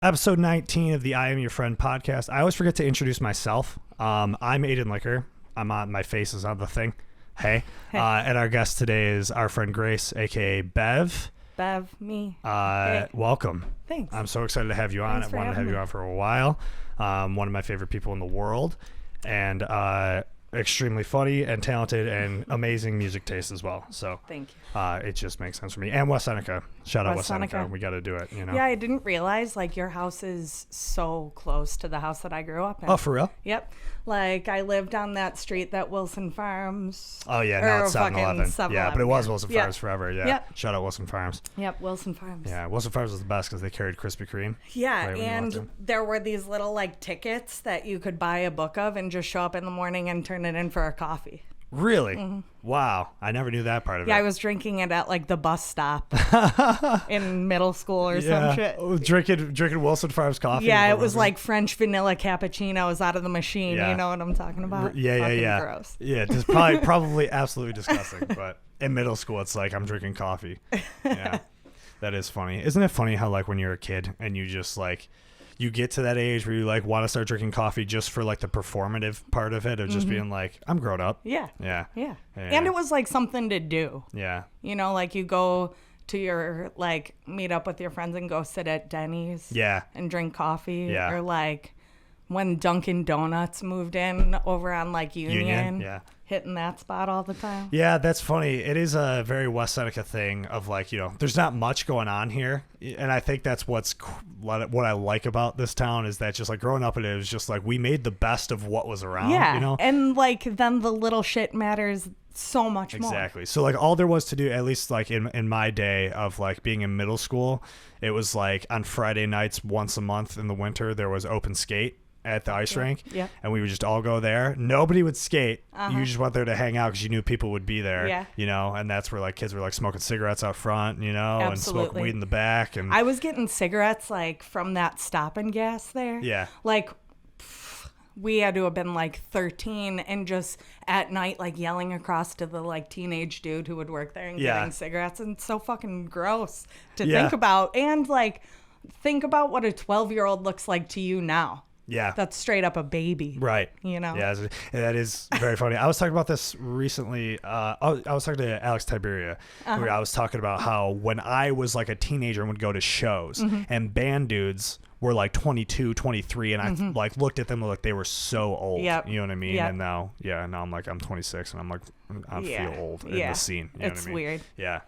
Episode 19 of the I Am Your Friend podcast. I always forget to introduce myself. I'm Aiden Licker. My face is on the thing. Hey. And our guest today is our friend Grace, a.k.a. Bev. Bev, me. Hey. Welcome. Thanks. I'm so excited to have you on. I wanted to have you on for a while. One of my favorite people in the world. And extremely funny and talented and amazing music taste as well. So thank you. It just makes sense for me. And West Seneca. Shout out West Seneca. We got to do it, you know? Yeah, I didn't realize, like, your house is so close to the house that I grew up in. Oh, for real? Yep. Like, I lived on that street that Wilson Farms. Oh, yeah. Now it's 7-Eleven. Yeah, but it was Wilson Farms forever. Yeah. Yep. Shout out Wilson Farms. Yep, Wilson Farms. Yeah, Wilson Farms was the best because they carried Krispy Kreme. Yeah, and there were these little, like, tickets that you could buy a book of and just show up in the morning and turn it in for a coffee. Really? Mm-hmm. Wow. I never knew that part of it. Yeah, I was drinking it at, like, the bus stop in middle school or some shit. Drinking Wilson Farms coffee. Yeah, it was like French vanilla cappuccinos out of the machine. Yeah. You know what I'm talking about? Yeah. Gross. Yeah, just probably absolutely disgusting. But in middle school, it's like I'm drinking coffee. Yeah, that is funny. Isn't it funny how, like, when you're a kid and you just, like, you get to that age where you, like, want to start drinking coffee just for, like, the performative part of it, of just being like, I'm grown up. Yeah. Yeah. And it was like something to do. Yeah. You know, like, you go to your, like, meet up with your friends and go sit at Denny's. Yeah. And drink coffee. Yeah. Or, like, when Dunkin' Donuts moved in over on, like, Union. Yeah. Hitting that spot all the time. Yeah, that's funny. It is a very West Seneca thing of, like, you know, there's not much going on here. And I think that's what I like about this town is that just, like, growing up in it was just like we made the best of what was around. Yeah. You know? And, like, then the little shit matters so much more. Exactly. So, like, all there was to do, at least, like, in my day of, like, being in middle school, it was like on Friday nights once a month in the winter there was open skate at the ice rink, and we would just all go there. Nobody would skate. You just went there to hang out because you knew people would be there, you know, and that's where, like, kids were, like, smoking cigarettes out front, you know, and smoking weed in the back. And I was getting cigarettes, like, from that Stop and Gas there. Yeah. Like, we had to have been, like, 13 and just at night, like, yelling across to the, like, teenage dude who would work there and getting cigarettes. And it's so fucking gross to think about. And, like, think about what a 12-year-old looks like to you now. Yeah. That's straight up a baby. Right. You know? Yeah, that is very funny. I was talking about this recently. I was talking to Alex Tiberia, where I was talking about how when I was, like, a teenager and would go to shows and band dudes were, like, 22, 23, and I, like, looked at them like they were so old. Yep. You know what I mean? Yep. And now I'm like, I'm 26 and I'm like, I feel old in the scene. You know it's what I mean? Weird. Yeah.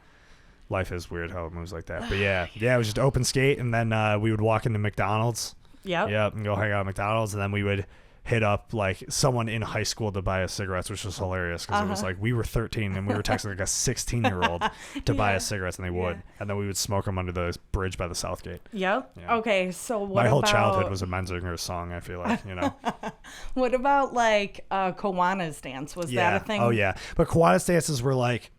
Life is weird how it moves like that. But yeah, it was just open skate, and then we would walk into McDonald's. Yep, and go hang out at McDonald's, and then we would hit up, like, someone in high school to buy us cigarettes, which was hilarious because it was like we were 13 and we were texting, like, a 16-year-old to buy us cigarettes, and they would, and then we would smoke them under the bridge by the Southgate. Yep. Yeah. Okay, so what my whole childhood was a Menzinger song, I feel like, you know. What about, like, Kiwanis dance? Was that a thing? Oh yeah, but Kiwanis dances were, like,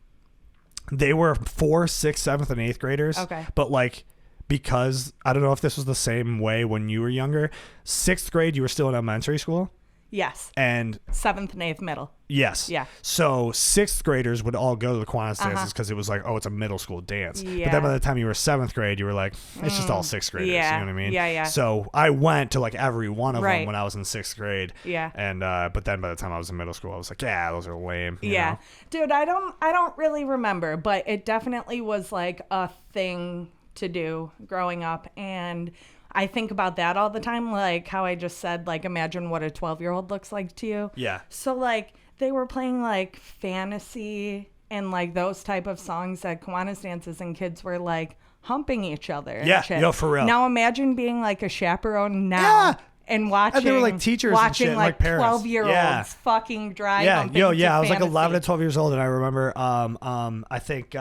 they were 4th, 6th, 7th, and 8th graders. Okay. But, like, because I don't know if this was the same way when you were younger. 6th grade, you were still in elementary school. Yes. And 7th and 8th middle. Yes. Yeah. So 6th graders would all go to the Kiwanis dances because it was like, oh, it's a middle school dance. Yeah. But then by the time you were 7th grade, you were like, it's just all 6th graders. Yeah. You know what I mean? Yeah. So I went to, like, every one of them when I was in 6th grade. Yeah. And but then by the time I was in middle school, I was like, yeah, those are lame. You know? Dude, I don't really remember, but it definitely was, like, a thing to do growing up, and I think about that all the time, like how I just said, like, imagine what a 12-year-old looks like to you. Yeah. So, like, they were playing, like, fantasy and, like, those type of songs at Kiwanis dances, and kids were, like, humping each other and shit. Yo, for real. Now imagine being, like, a chaperon now and watching, and they were, like, teachers and shit, like, parents. 12-years fucking dry humping I to was, like, fantasy. 11 to 12 years old, and I remember I think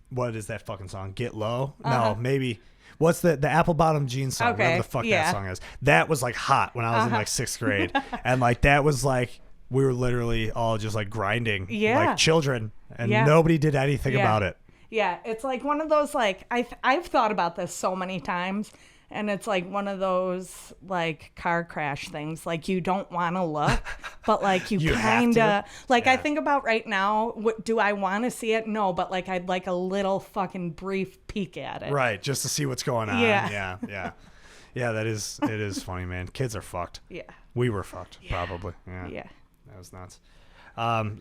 what is that fucking song? Get Low? No, maybe. What's the Apple Bottom Jeans song? Whatever the fuck that song is. That was, like, hot when I was in, like, 6th grade. And, like, that was, like, we were literally all just, like, grinding like children. And nobody did anything about it. Yeah, it's like one of those, like, I've thought about this so many times. And it's like one of those like car crash things. Like you don't want to look, but like you kind of like, I think about right now, what do I want to see it? No, but like I'd like a little fucking brief peek at it. Right. Just to see what's going on. Yeah. Yeah, it is funny, man. Kids are fucked. Yeah. We were fucked, probably. Yeah. Yeah. That was nuts.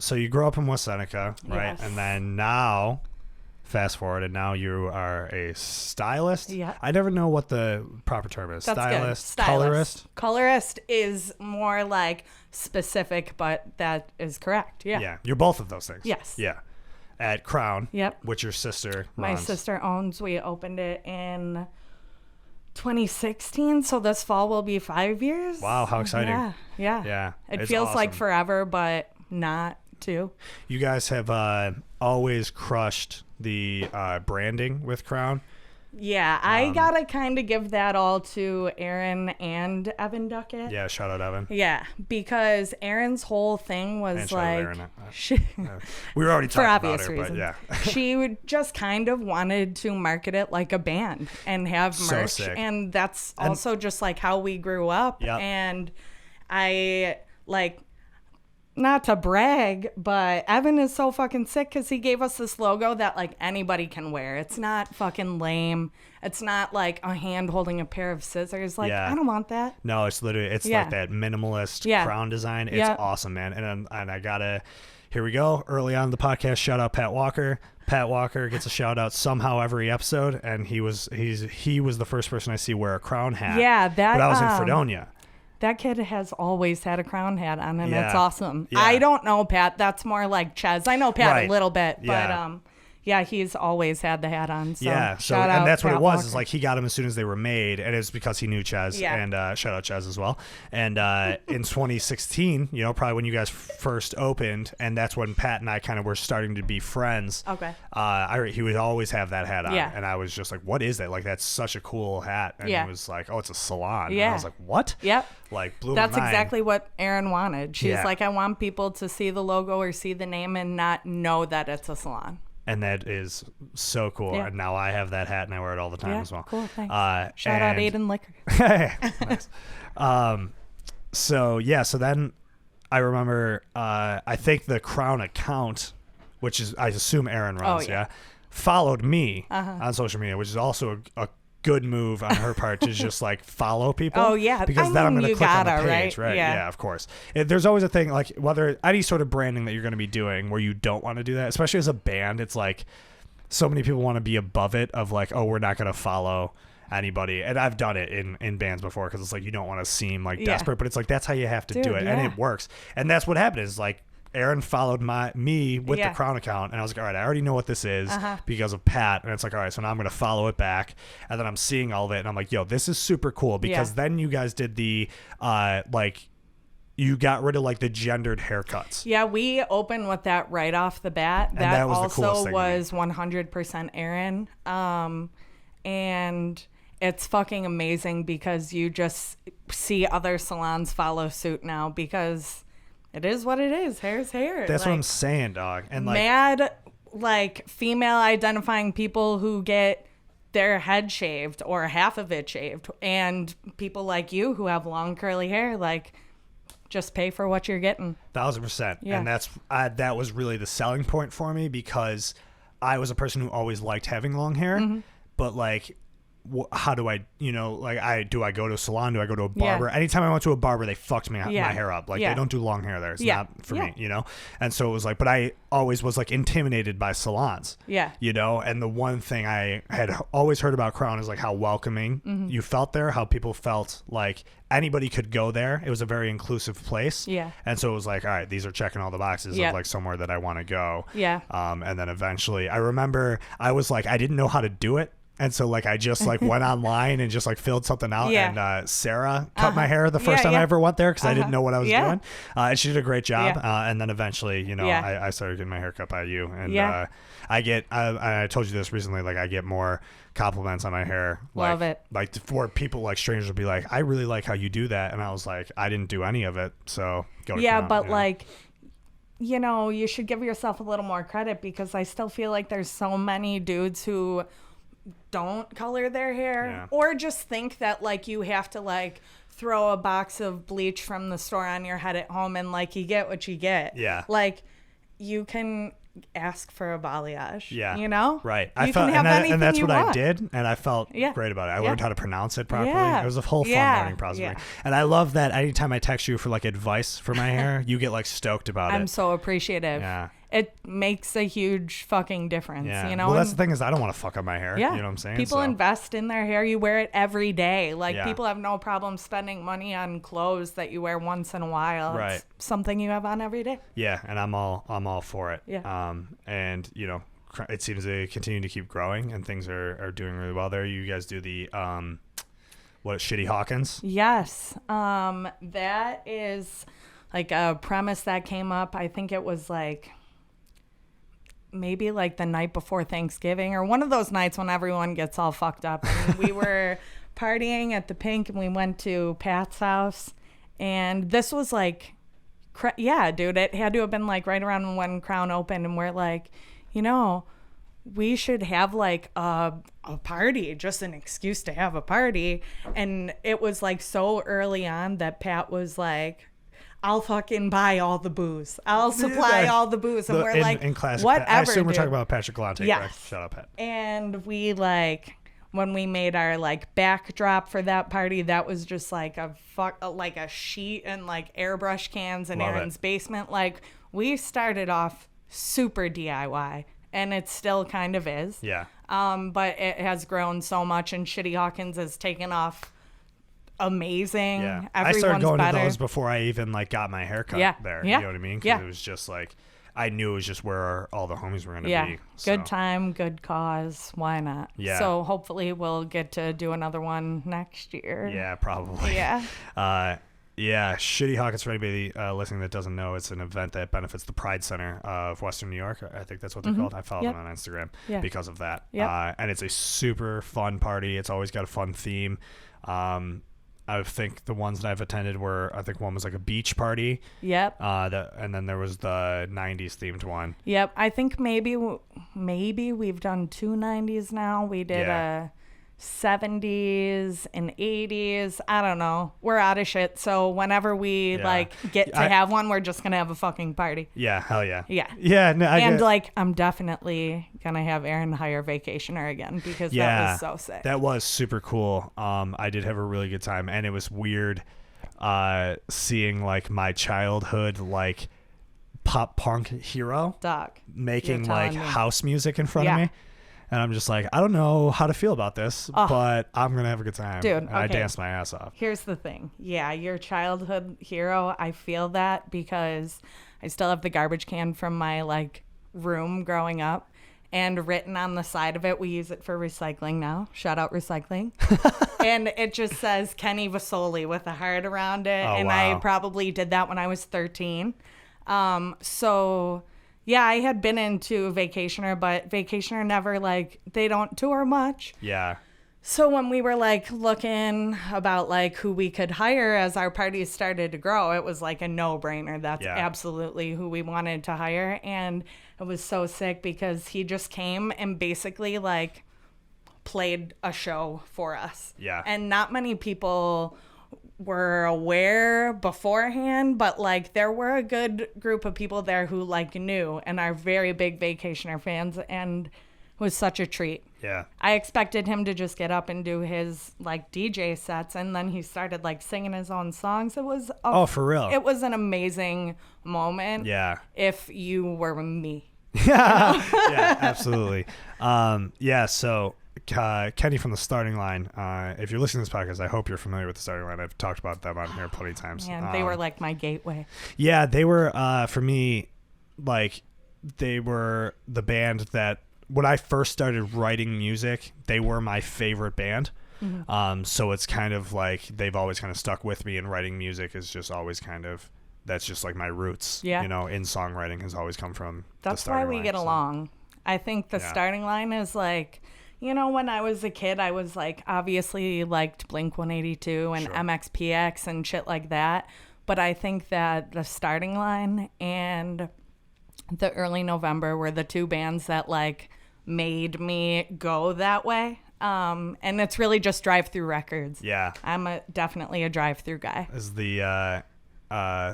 So you grew up in West Seneca, right? Yes. And then now, fast forward, and now you are a stylist. Yeah. I never know what the proper term is. That's Stylist, good. colorist. Colorist is more like specific, but that is correct. Yeah. Yeah. You're both of those things. Yes. Yeah. At Crown. Yep. Which your sister My runs. sister owns. We opened it in 2016, so this fall will be 5 years. Wow, how exciting. Yeah. It It's feels like awesome. forever, but not too. You guys have always crushed the branding with Crown. Yeah, I gotta kind of give that all to Aaron and Evan Duckett. Yeah, shout out Evan. Yeah, because Aaron's whole thing was And shout out like, Aaron. We were already for talking obvious about her, reasons. but yeah. She would just kind of wanted to market it like a band and have So merch. sick. And that's also just like how we grew up. Yep. And I like, not to brag, but Evan is so fucking sick because he gave us this logo that like anybody can wear. It's not fucking lame. It's not like a hand holding a pair of scissors. Like, Yeah. I don't want that. No, it's literally, it's like that minimalist Crown design. It's awesome, man. And I gotta, here we go. Early on in the podcast, shout out Pat Walker. Pat Walker gets a shout out somehow every episode, and he was the first person I see wear a Crown hat. Yeah, that. But I was in Fredonia. That kid has always had a Crown hat on, and Yeah. it's awesome. Yeah. I don't know Pat. That's more like Ches. I know Pat a little bit, Yeah. but yeah, he's always had the hat on. So Yeah, so shout out and that's what Pat it was. Walker. Is like he got them as soon as they were made, and it's because he knew Ches. Yeah. And shout out Ches as well. And in 2016, probably when you guys first opened, and that's when Pat and I kind of were starting to be friends. Okay. He would always have that hat on, Yeah. and I was just like, "What is that? Like, that's such a cool hat." And Yeah. he was like, "Oh, it's a salon." And Yeah. I was like, "What?" Yep. Like, blew That's my mind. exactly what Erin wanted. She's Yeah. like, I want people to see the logo or see the name and not know that it's a salon. And that is so cool. Yeah. And now I have that hat, and I wear it all the time Yeah, as well. cool. Thanks. Shout out Aiden Liquor. Nice. So then I remember, I think the Crown account, which is, I assume Erin runs, followed me on social media, which is also a good move on her part to just like follow people. Oh, yeah. Because I then I'm mean, going to you click on the gotta, page, right? right? Yeah. Yeah, of course. There's always a thing, like whether any sort of branding that you're going to be doing where you don't want to do that, especially as a band, it's like so many people want to be above it of like, oh, we're not going to follow anybody. And I've done it in bands before because it's like you don't want to seem like desperate, but it's like that's how you have to do it. And it works. And that's what happened is like Aaron followed me with the Crown account, and I was like, all right, I already know what this is because of Pat, and it's like, all right, so now I'm going to follow it back, and then I'm seeing all of it, and I'm like, yo, this is super cool, because then you guys did the you got rid of like the gendered haircuts. Yeah, we opened with that right off the bat. And that was the coolest also thing was 100% Aaron. And it's fucking amazing because you just see other salons follow suit now because it is what it is. Hair's hair. That's what I'm saying, dog. And like mad, like female identifying people who get their head shaved or half of it shaved, and people like you who have long curly hair, like just pay for what you're getting. 1,000%. Yeah. And that was really the selling point for me because I was a person who always liked having long hair, but like, how do I, do I go to a salon? Do I go to a barber? Anytime I went to a barber, they fucked my hair up. Like they don't do long hair there. It's not for me, And so it was like, but I always was like intimidated by salons. Yeah. And the one thing I had always heard about Crown is like how welcoming you felt there, how people felt like anybody could go there. It was a very inclusive place. Yeah. And so it was like, all right, these are checking all the boxes of like somewhere that I want to go. Yeah. And then eventually I remember I was like, I didn't know how to do it. And so like I just like went online and just like filled something out, and Sarah cut my hair the first time I ever went there because I didn't know what I was doing, and she did a great job. And then eventually, I started getting my hair cut by you, and I told you this recently, like I get more compliments on my hair. Love it. Like for people, like strangers will be like, I really like how you do that, and I was like, I didn't do any of it, so go to Crown, but like, you should give yourself a little more credit because I still feel like there's so many dudes who don't color their hair, Yeah. or just think that like you have to like throw a box of bleach from the store on your head at home and like you get what you get. Yeah. Like you can ask for a balayage. Yeah. You know? Right. You can have anything and that's you what I want. did, and I felt Yeah. great about it. I Yeah. learned how to pronounce it properly. Yeah. It was a whole fun Yeah. learning process. Yeah. And I love that anytime I text you for like advice for my hair, you get like stoked about it. I'm so appreciative. Yeah. It makes a huge fucking difference, Yeah. you know? Well, that's And- the thing is I don't want to fuck up my hair. Yeah. You know what I'm saying? People So- invest in their hair. You wear it every day. Like, Yeah. people have no problem spending money on clothes that you wear once in a while. Right. It's something you have on every day. Yeah, and I'm all for it. Yeah. And you know, it seems to continue to keep growing, and things are doing really well there. You guys do the what, Shitty Hawkins? Yes. That is like a premise that came up. I think it was like maybe like the night before Thanksgiving, or one of those nights when everyone gets all fucked up. And we were partying at the Pink, and we went to Pat's house, and this was like, yeah, dude, it had to have been like right around when Crown opened, and we're like, you know, we should have like a party, just an excuse to have a party. And it was like so early on that Pat was like, I'll fucking buy all the booze. I'll supply all the booze. And we're like, in classic, whatever, I assume we're dude. talking about Patrick Galante. Yes. Correct? Shut up, Pat. And we like, when we made our like backdrop for that party, that was just like like a sheet and like airbrush cans in Love it. Aaron's basement. Like, we started off super DIY, and it still kind of is. Yeah. But it has grown so much, and Shitty Hawkins has taken off amazing. Yeah. Everyone's I started going better. to those before I even like got my haircut Yeah. there. Yeah. You know what I mean? 'Cause Yeah. it was just like, I knew it was just where all the homies were going to Yeah. be. So. Good time, good cause. Why not? Yeah. So hopefully we'll get to do another one next year. Yeah, probably. Yeah. Yeah, Shitty Hawkins, for anybody listening that doesn't know, it's an event that benefits the Pride Center of Western New York. I think that's what they're called. I follow Yep. them on Instagram Yeah. because of that. Yep. And it's a super fun party. It's always got a fun theme. I think the ones that I've attended were, I think one was like a beach party. Yep. And then there was the 90s themed one. Yep. I think maybe we've done 2 90s now. We did Yeah. a 70s and 80s. I don't know. We're out of shit. So whenever we like get to have one, we're just gonna have a fucking party. Yeah, hell yeah. Yeah. Yeah. No, And like, I'm definitely gonna have Aaron hire Vacationer again, because that was so sick. That was super cool. I did have a really good time, and it was weird seeing like my childhood like pop punk hero Doc, making you're like telling me. house music in front of Yeah. me. And I'm just like, I don't know how to feel about this, but I'm going to have a good time. Dude, and I okay. danced my ass off. Here's the thing. Yeah, your childhood hero, I feel that, because I still have the garbage can from my like room growing up, and written on the side of it, we use it for recycling now. Shout out recycling. And it just says Kenny Vasoli with a heart around it. Oh, and wow. I probably did that when I was 13. So yeah, I had been into Vacationer, but Vacationer never like, they don't tour much. Yeah. So when we were like looking about like who we could hire as our parties started to grow, it was like a no-brainer. That's absolutely who we wanted to hire. And it was so sick because he just came and basically like played a show for us. Yeah. And not many people were aware beforehand, but like there were a good group of people there who like knew and are very big Vacationer fans, and it was such a treat. Yeah. I expected him to just get up and do his like DJ sets, and then he started like singing his own songs. It was For real. It was an amazing moment. Yeah. If you were me. Yeah. Yeah, absolutely. So Kenny from the Starting Line, if you're listening to this podcast, I hope you're familiar with the Starting Line. I've talked about them on here plenty of times. Man, they were like my gateway. Yeah, they were, for me, like, they were the band that, when I first started writing music, they were my favorite band. Mm-hmm. So it's kind of like they've always kind of stuck with me, and writing music is just always kind of, that's just like my roots. Yeah. You know, in songwriting has always come from That's the Starting why we Line, get so. along. I think the Starting Line is like, you know, when I was a kid, I was like, obviously liked Blink-182 and MXPX and shit like that. But I think that the Starting Line and the Early November were the two bands that like made me go that way. And it's really just drive-through records. Yeah. I'm definitely a drive-through guy. This is the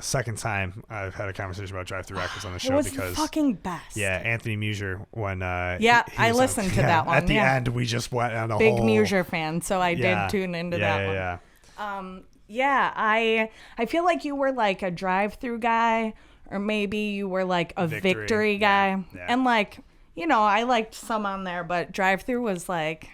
second time I've had a conversation about drive-through records on the show. It was because the fucking best. Yeah, Anthony Moser, when I listened to that one. At the end, we just went on a big whole... Moser fan, so I did tune into that one. I feel like you were like a drive-through guy, or maybe you were like a victory guy. Yeah. And like, you know, I liked some on there, but drive-through was like...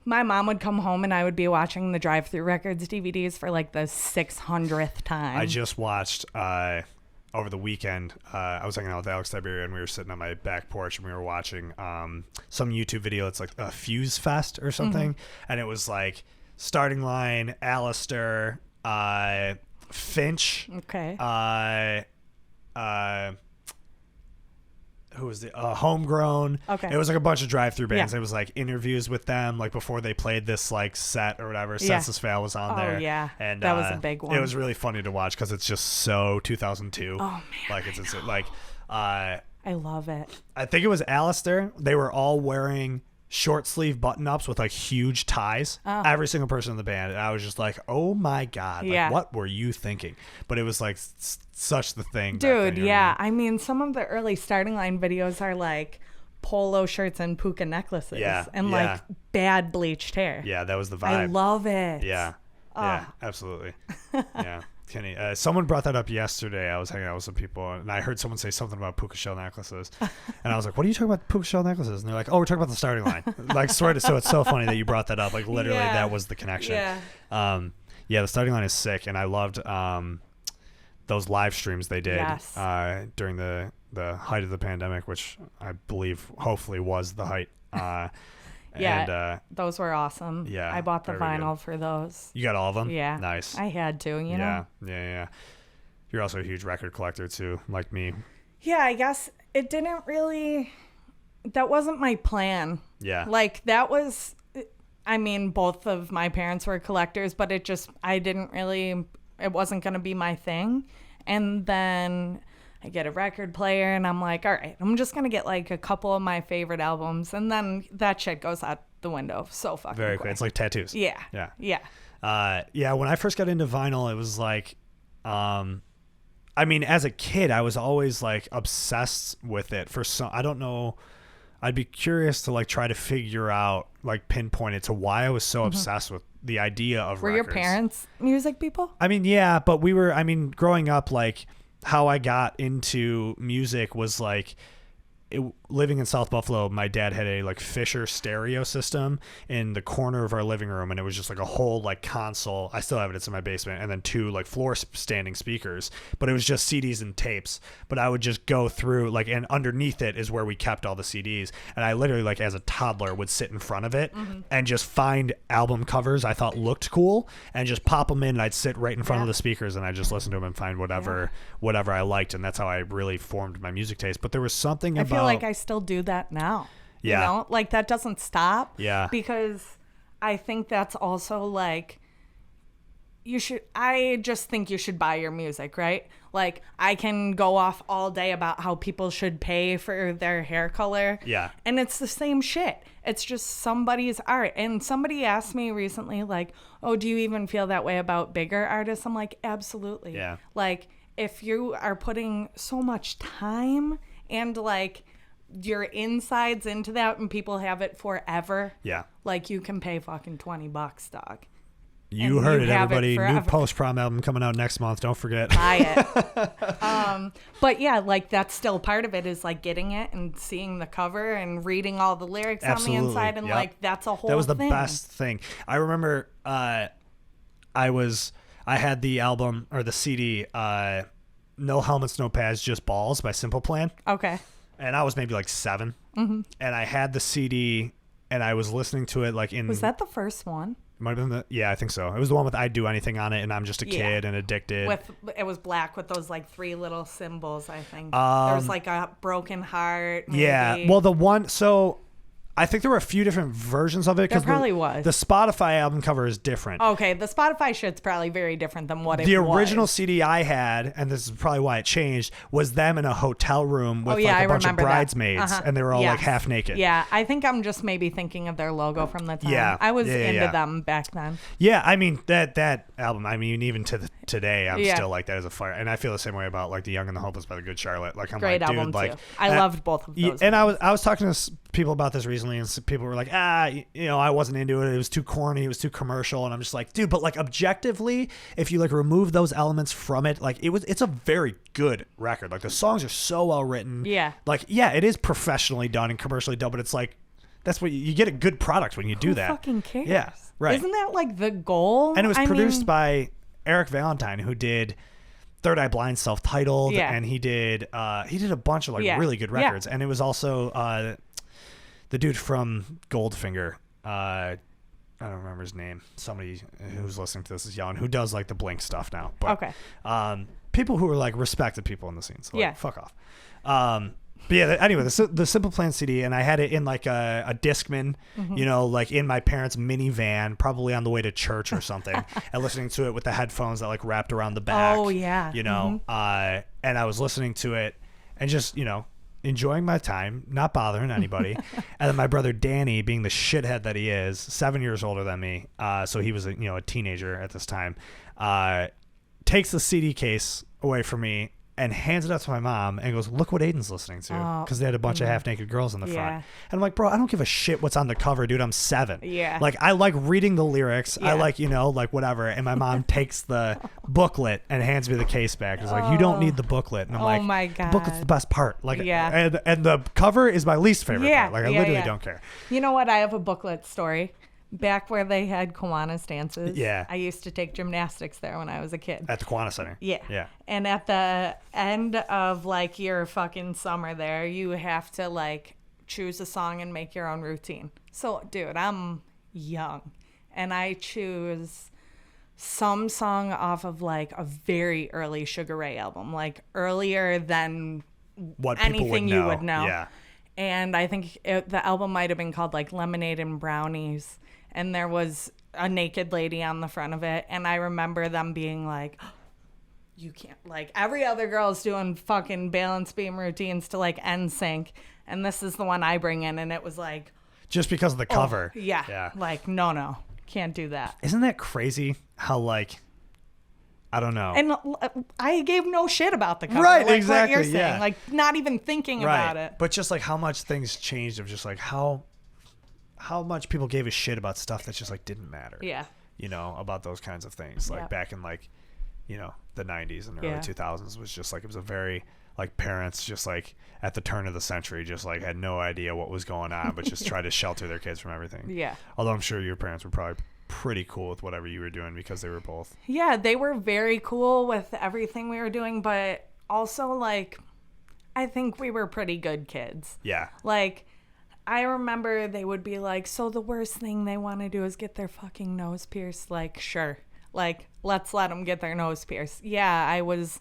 My mom would come home and I would be watching the drive-through records DVDs for like the 600th time. I just watched over the weekend. I was hanging out with Alex Tiberia and we were sitting on my back porch and we were watching some YouTube video. It's like a Fuse Fest or something, and it was like Starting Line, Alistair, Finch. Okay. Who was the Homegrown? Okay. It was like a bunch of drive-through bands. Yeah. It was like interviews with them, like before they played this like set or whatever. Senseless Fail was on there. Oh yeah, and that was a big one. It was really funny to watch because it's just so 2002. Oh man, like it's like I love it. I think it was Alistair. They were all wearing short sleeve button-ups with like huge ties. Every single person in the band, and I was just like, oh my god, like, what were you thinking? But it was like such the thing, dude. I mean, some of the early Starting Line videos are like polo shirts and puka necklaces, and like bad bleached hair. Yeah, that was the vibe. I love it. Yeah, absolutely. Yeah. Kenny, someone brought that up yesterday. I was hanging out with some people, and I heard someone say something about puka shell necklaces, and I was like, "What are you talking about, puka shell necklaces?" And they're like, "Oh, we're talking about the Starting Line." Like, swear to, so it's so funny that you brought that up. Like, literally, that was the connection. The Starting Line is sick, and I loved those live streams they did during the height of the pandemic, which I believe, hopefully, was the height. And those were awesome. Yeah, I bought the vinyl for those. You got all of them? Yeah. Nice. I had to, you know? Yeah. You're also a huge record collector, too, like me. Yeah, I guess it didn't really... That wasn't my plan. Yeah. Like, that was... I mean, both of my parents were collectors, but it just... I didn't really... It wasn't going to be my thing. And then... I get a record player and I'm like, all right, I'm just going to get like a couple of my favorite albums. And then that shit goes out the window so fucking very quick. quick. It's like tattoos. Yeah. When I first got into vinyl, it was like, I mean, as a kid, I was always like obsessed with it for some, I don't know. I'd be curious to like try to figure out, like pinpoint it to why I was so obsessed with the idea of Were records. Your parents music people? I mean, yeah, but we were, I mean, growing up, like, how I got into music was like living in South Buffalo. My dad had a like Fisher stereo system in the corner of our living room, and it was just like a whole like console. I still have it. It's in my basement, and then two like floor standing speakers. But it was just CDs and tapes. But I would just go through like, and underneath it is where we kept all the CDs. And I literally like as a toddler would sit in front of it and just find album covers I thought looked cool and just pop them in. And I'd sit right in front of the speakers and I'd just listen to them and find whatever I liked. And that's how I really formed my music taste. But there was something about... I feel like I still do that now. Yeah. You know? Like that doesn't stop. Yeah. Because I think that's also like I just think you should buy your music, right? Like I can go off all day about how people should pay for their hair color. Yeah. And it's the same shit. It's just somebody's art. And somebody asked me recently, like, oh, do you even feel that way about bigger artists? I'm like, absolutely. Yeah. Like if you are putting so much time and like your insides into that and people have it forever. Yeah. Like you can pay fucking $20, dog. You heard it, everybody. New post-prom album coming out next month. Don't forget. Buy it. But yeah, like that's still part of it is like getting it and seeing the cover and reading all the lyrics on the inside. And like, that's a whole thing. That was the best thing. I remember I had the album or the CD, No Helmets, No Pads, Just Balls by Simple Plan. Okay. And I was maybe like 7. And I had the CD and I was listening to it like in... Was that the first one? It might have been I think so. It was the one with I'd Do Anything on it, and I'm just a kid and addicted. It was black with those like 3 little symbols, I think. There was like a broken heart. Maybe. Yeah. Well, the one, so I think there were a few different versions of it. There probably was. The Spotify album cover is different. Okay, the Spotify shit's probably very different than what it was. The original CD I had, and this is probably why it changed, was them in a hotel room with a bunch of bridesmaids, and they were all like half naked. Yeah, I think I'm just maybe thinking of their logo from the time. Yeah, I was into them back then. Yeah, I mean that album. I mean, even to today, I'm still like that as a fire, and I feel the same way about like The Young and the Hopeless by the Good Charlotte. Like I'm great like, album dude, like too. I loved both of those. And I was talking to people about this recently, and people were like, I wasn't into it. It was too corny. It was too commercial. And I'm just like, dude, but like objectively, if you like remove those elements from it, like it's a very good record. Like the songs are so well written. Yeah. Like, yeah, it is professionally done and commercially done, but it's like, that's what you get a good product when you do that. Who fucking cares? Yeah. Right. Isn't that like the goal? And it was produced by Eric Valentine, who did Third Eye Blind self-titled, and he did a bunch of like really good records. And it was also the dude from Goldfinger, I don't remember his name. Somebody who's listening to this is young, who does like the Blink stuff now. But, people who are like respected people in the scene. So like, fuck off. But yeah, anyway, the Simple Plan CD, and I had it in like a Discman, like in my parents' minivan, probably on the way to church or something, and listening to it with the headphones that like wrapped around the back. Oh yeah. And I was listening to it and just, enjoying my time, not bothering anybody. And then my brother Danny, being the shithead that he is, 7 years older than me, so he was a teenager at this time, takes the CD case away from me and hands it up to my mom and goes, look what Aiden's listening to, because they had a bunch of half-naked girls in the front. And I'm like, bro, I don't give a shit what's on the cover, dude. I'm 7. Yeah. Like, I like reading the lyrics. I like, like whatever. And my mom takes the booklet and hands me the case back. It's like, you don't need the booklet. And I'm like, my God. The booklet's the best part. Like, and the cover is my least favorite part. Like, I literally don't care. You know what? I have a booklet story. Back where they had Kiwanis dances. Yeah. I used to take gymnastics there when I was a kid. At the Kiwanis Center. Yeah. Yeah. And at the end of like your fucking summer there, you have to like choose a song and make your own routine. So, dude, I'm young and I choose some song off of like a very early Sugar Ray album, like earlier than what anything you would know. Yeah. And I think the album might have been called like Lemonade and Brownies. And there was a naked lady on the front of it. And I remember them being like, you can't, like, every other girl's doing fucking balance beam routines to like NSYNC. And this is the one I bring in. And it was like, just because of the cover. Yeah. Like, no, can't do that. Isn't that crazy how, like, I don't know. And I gave no shit about the cover. Right, like exactly. What you're saying. Like, not even thinking about it. But just like how much things changed of just like how much people gave a shit about stuff that just like didn't matter. Yeah. About those kinds of things. Like back in like, the 90s and early 2000s was just like, it was a very like parents just like at the turn of the century just like had no idea what was going on, but just tried to shelter their kids from everything. Yeah. Although I'm sure your parents were probably pretty cool with whatever you were doing because they were both. Yeah, they were very cool with everything we were doing, but also like I think we were pretty good kids. Yeah. Like I remember they would be like, so the worst thing they want to do is get their fucking nose pierced. Like, sure. Like, let's let them get their nose pierced. Yeah, I was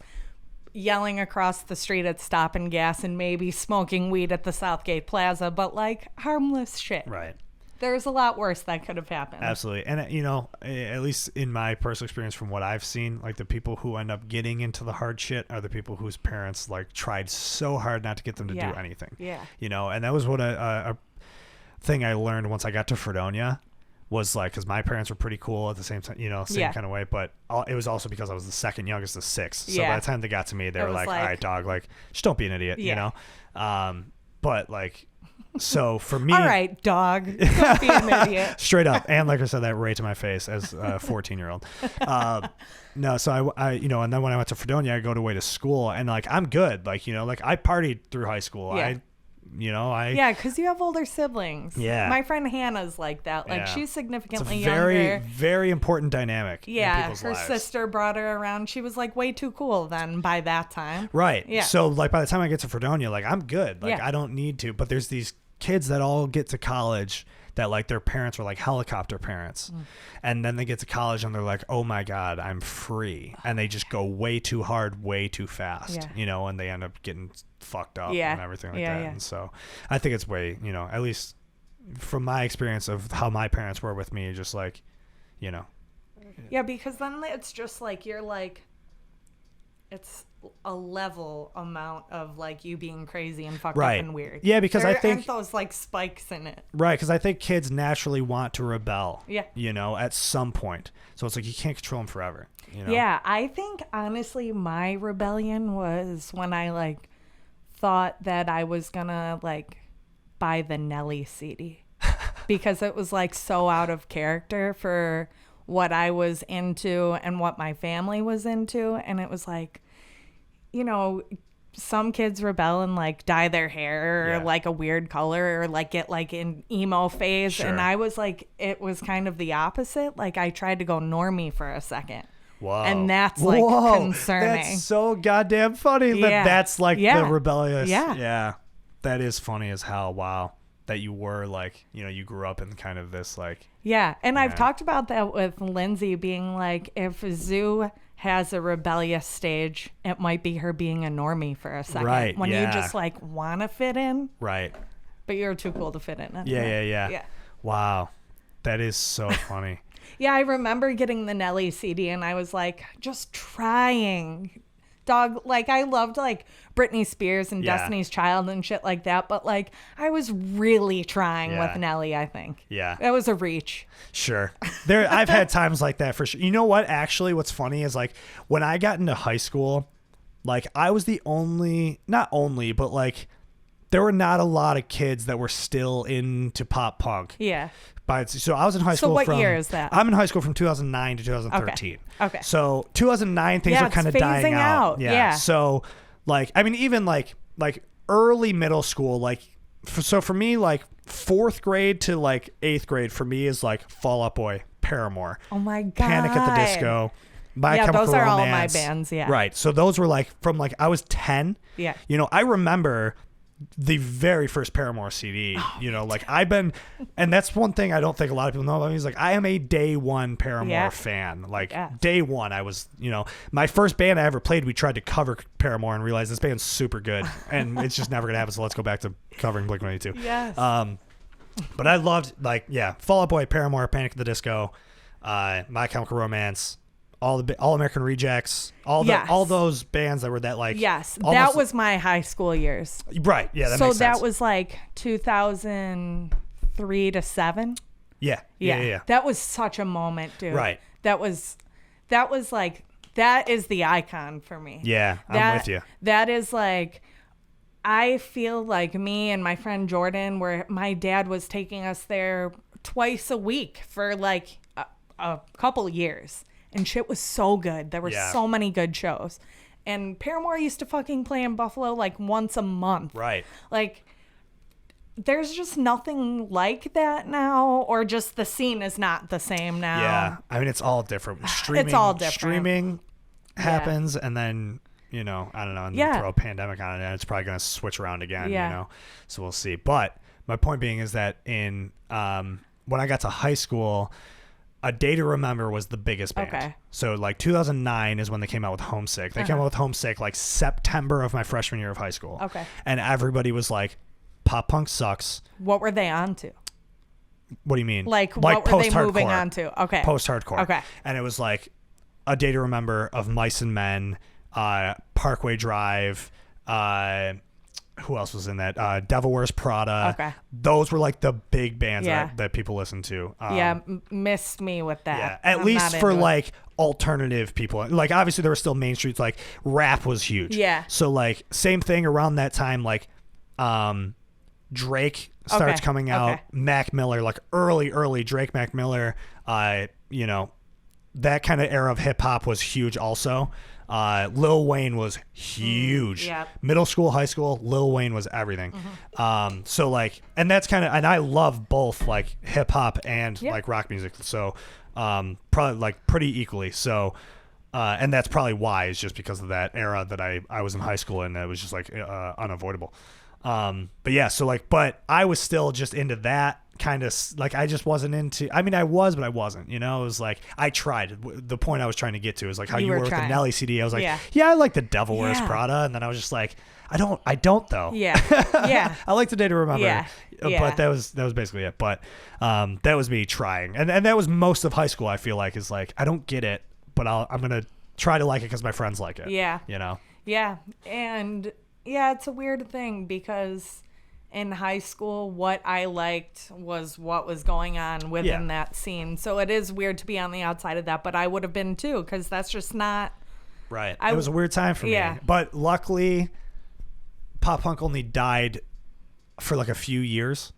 yelling across the street at Stop and Gas and maybe smoking weed at the Southgate Plaza, but like harmless shit. Right. There's a lot worse that could have happened. Absolutely. And, at least in my personal experience from what I've seen, like the people who end up getting into the hard shit are the people whose parents like tried so hard not to get them to do anything. Yeah. And that was what a thing I learned once I got to Fredonia was like, because my parents were pretty cool at the same time, same kind of way. But it was also because I was the second youngest of 6. So by the time they got to me, they were like, all right, dog, like, just don't be an idiot, But like, so for me, all right, dog, don't be an idiot. Straight up. And like I said, that right to my face as a 14-year-old. No, so I and then when I went to Fredonia, I go away to school and like, I'm good. Like, like I partied through high school. Yeah. Yeah, because you have older siblings. Yeah. My friend Hannah's like that. Like, she's significantly it's a very, younger. very important dynamic in people's her lives. sister brought her around. She was, like, way too cool then by that time. Right. Yeah. So, like, by the time I get to Fredonia, like, I'm good. Like, I don't need to. But there's these kids that all get to college that, like, their parents were, like, helicopter parents. And then they get to college and they're like, oh, my God, I'm free. And they just go way too hard, way too fast, and they end up getting fucked up and everything like that. And so I think it's way, at least from my experience of how my parents were with me, just like, you know. Yeah, because then it's just like you're like, it's a level amount of like you being crazy and fucked up and weird. Yeah, because there I think aren't those like spikes in it. Right, because I think kids naturally want to rebel. Yeah. You know, at some point. So it's like you can't control them forever. You know? Yeah, I think honestly my rebellion was when I like thought that I was gonna like buy the Nelly CD because it was like so out of character for what I was into and what my family was into. And it was like, you know, some kids rebel and like dye their hair or like a weird color or like get like an emo phase. Sure. And I was like, it was kind of the opposite. Like I tried to go normie for a second. Whoa. And that's like concerning. That's so goddamn funny that that's like the rebellious. Yeah. Yeah. That is funny as hell. Wow. That you were like, you know, you grew up in kind of this like. Yeah. And I've talked about that with Lindsay being like, if Zoo has a rebellious stage, it might be her being a normie for a second. Right. When you just like want to fit in. Right. But you're too cool to fit in. Anyway. Yeah. Wow. That is so funny. Yeah, I remember getting the Nelly CD and I was like, just trying. Dog, like I loved like Britney Spears and Destiny's Child and shit like that, but like I was really trying with Nelly, I think. Yeah. That was a reach. Sure. I've had times like that for sure. You know what? Actually, what's funny is like when I got into high school, like I was the not only, but like there were not a lot of kids that were still into pop punk. Yeah. So I was in high school. So what year is that? I'm in high school from 2009 to 2013. Okay. So 2009 things are kind of dying out. Yeah. So like, I mean, even like early middle school, like, so for me, like 4th grade to like 8th grade for me is like Fall Out Boy, Paramore. Oh my God. Panic at the Disco. My Chemical those are Romance. all my bands. Yeah. Right. So those were like from like I was 10. Yeah. You know, I remember the very first Paramore CD, you know, like and that's one thing I don't think a lot of people know about me is like, I am a day one Paramore fan. Like day one, I was, you know, my first band I ever played, we tried to cover Paramore and realized this band's super good and it's just never going to happen. So let's go back to covering Blink-182. Yes. But I loved like, Fall Out Boy, Paramore, Panic at the Disco, My Chemical Romance, All American Rejects, all those bands that were that like that was my high school years. Right. Yeah. That so makes sense. that was like 2003 to 7. Yeah. That was such a moment, dude. Right. That was like, that is the icon for me. Yeah. I'm with you. That is like, I feel like me and my friend Jordan, where my dad was taking us there twice a week for like a couple years. And shit was so good. There were so many good shows. And Paramore used to fucking play in Buffalo like once a month. Right. Like, there's just nothing like that now, or just the scene is not the same now. Yeah. I mean, it's all different. It's all different. Streaming happens, and then, you know, I don't know, and then throw a pandemic on it, and it's probably going to switch around again, you know? So we'll see. But my point being is that when I got to high school, A Day to Remember was the biggest band. Okay. So like 2009 is when they came out with Homesick. They came out with Homesick like September of my freshman year of high school. Okay. And everybody was like, pop punk sucks. What were they on to? What do you mean? Like what were they moving on to? Okay. Post-hardcore. Okay. And it was like A Day to Remember, Of Mice and Men, Parkway Drive, who else was in that? Devil Wears Prada. Okay. Those were like the big bands that people listened to. Missed me with that. Yeah, at least for like alternative people. Like obviously there were still mainstreams, like rap was huge. Yeah. So like same thing around that time, like Drake starts coming out. Okay. Mac Miller, like early Drake, Mac Miller. You know, that kind of era of hip hop was huge also. Lil Wayne was huge. Middle school, high school, Lil Wayne was everything. So like, and that's kind of, and I love both like hip hop and like rock music. So probably like pretty equally. So and that's probably why, is just because of that era that I was in high school and it was just like unavoidable. But yeah, so like, but I was still just into that kind of, like, I just wasn't into, I mean, I was, but I wasn't, you know. It was like, I tried. The point I was trying to get to is like how you were with the Nelly CD. I was like, yeah, I like the Devil Wears Prada. And then I was just like, I don't though. Yeah. Yeah. I like The Day to Remember. Yeah. But that was basically it. But that was me trying. And that was most of high school, I feel like, is like, I don't get it, but I'm going to try to like it because my friends like it. Yeah. You know? Yeah. And yeah, it's a weird thing because in high school, what I liked was what was going on within that scene. So it is weird to be on the outside of that, but I would have been too, because that's just not... Right. It was a weird time for me. But luckily, pop punk only died for like a few years,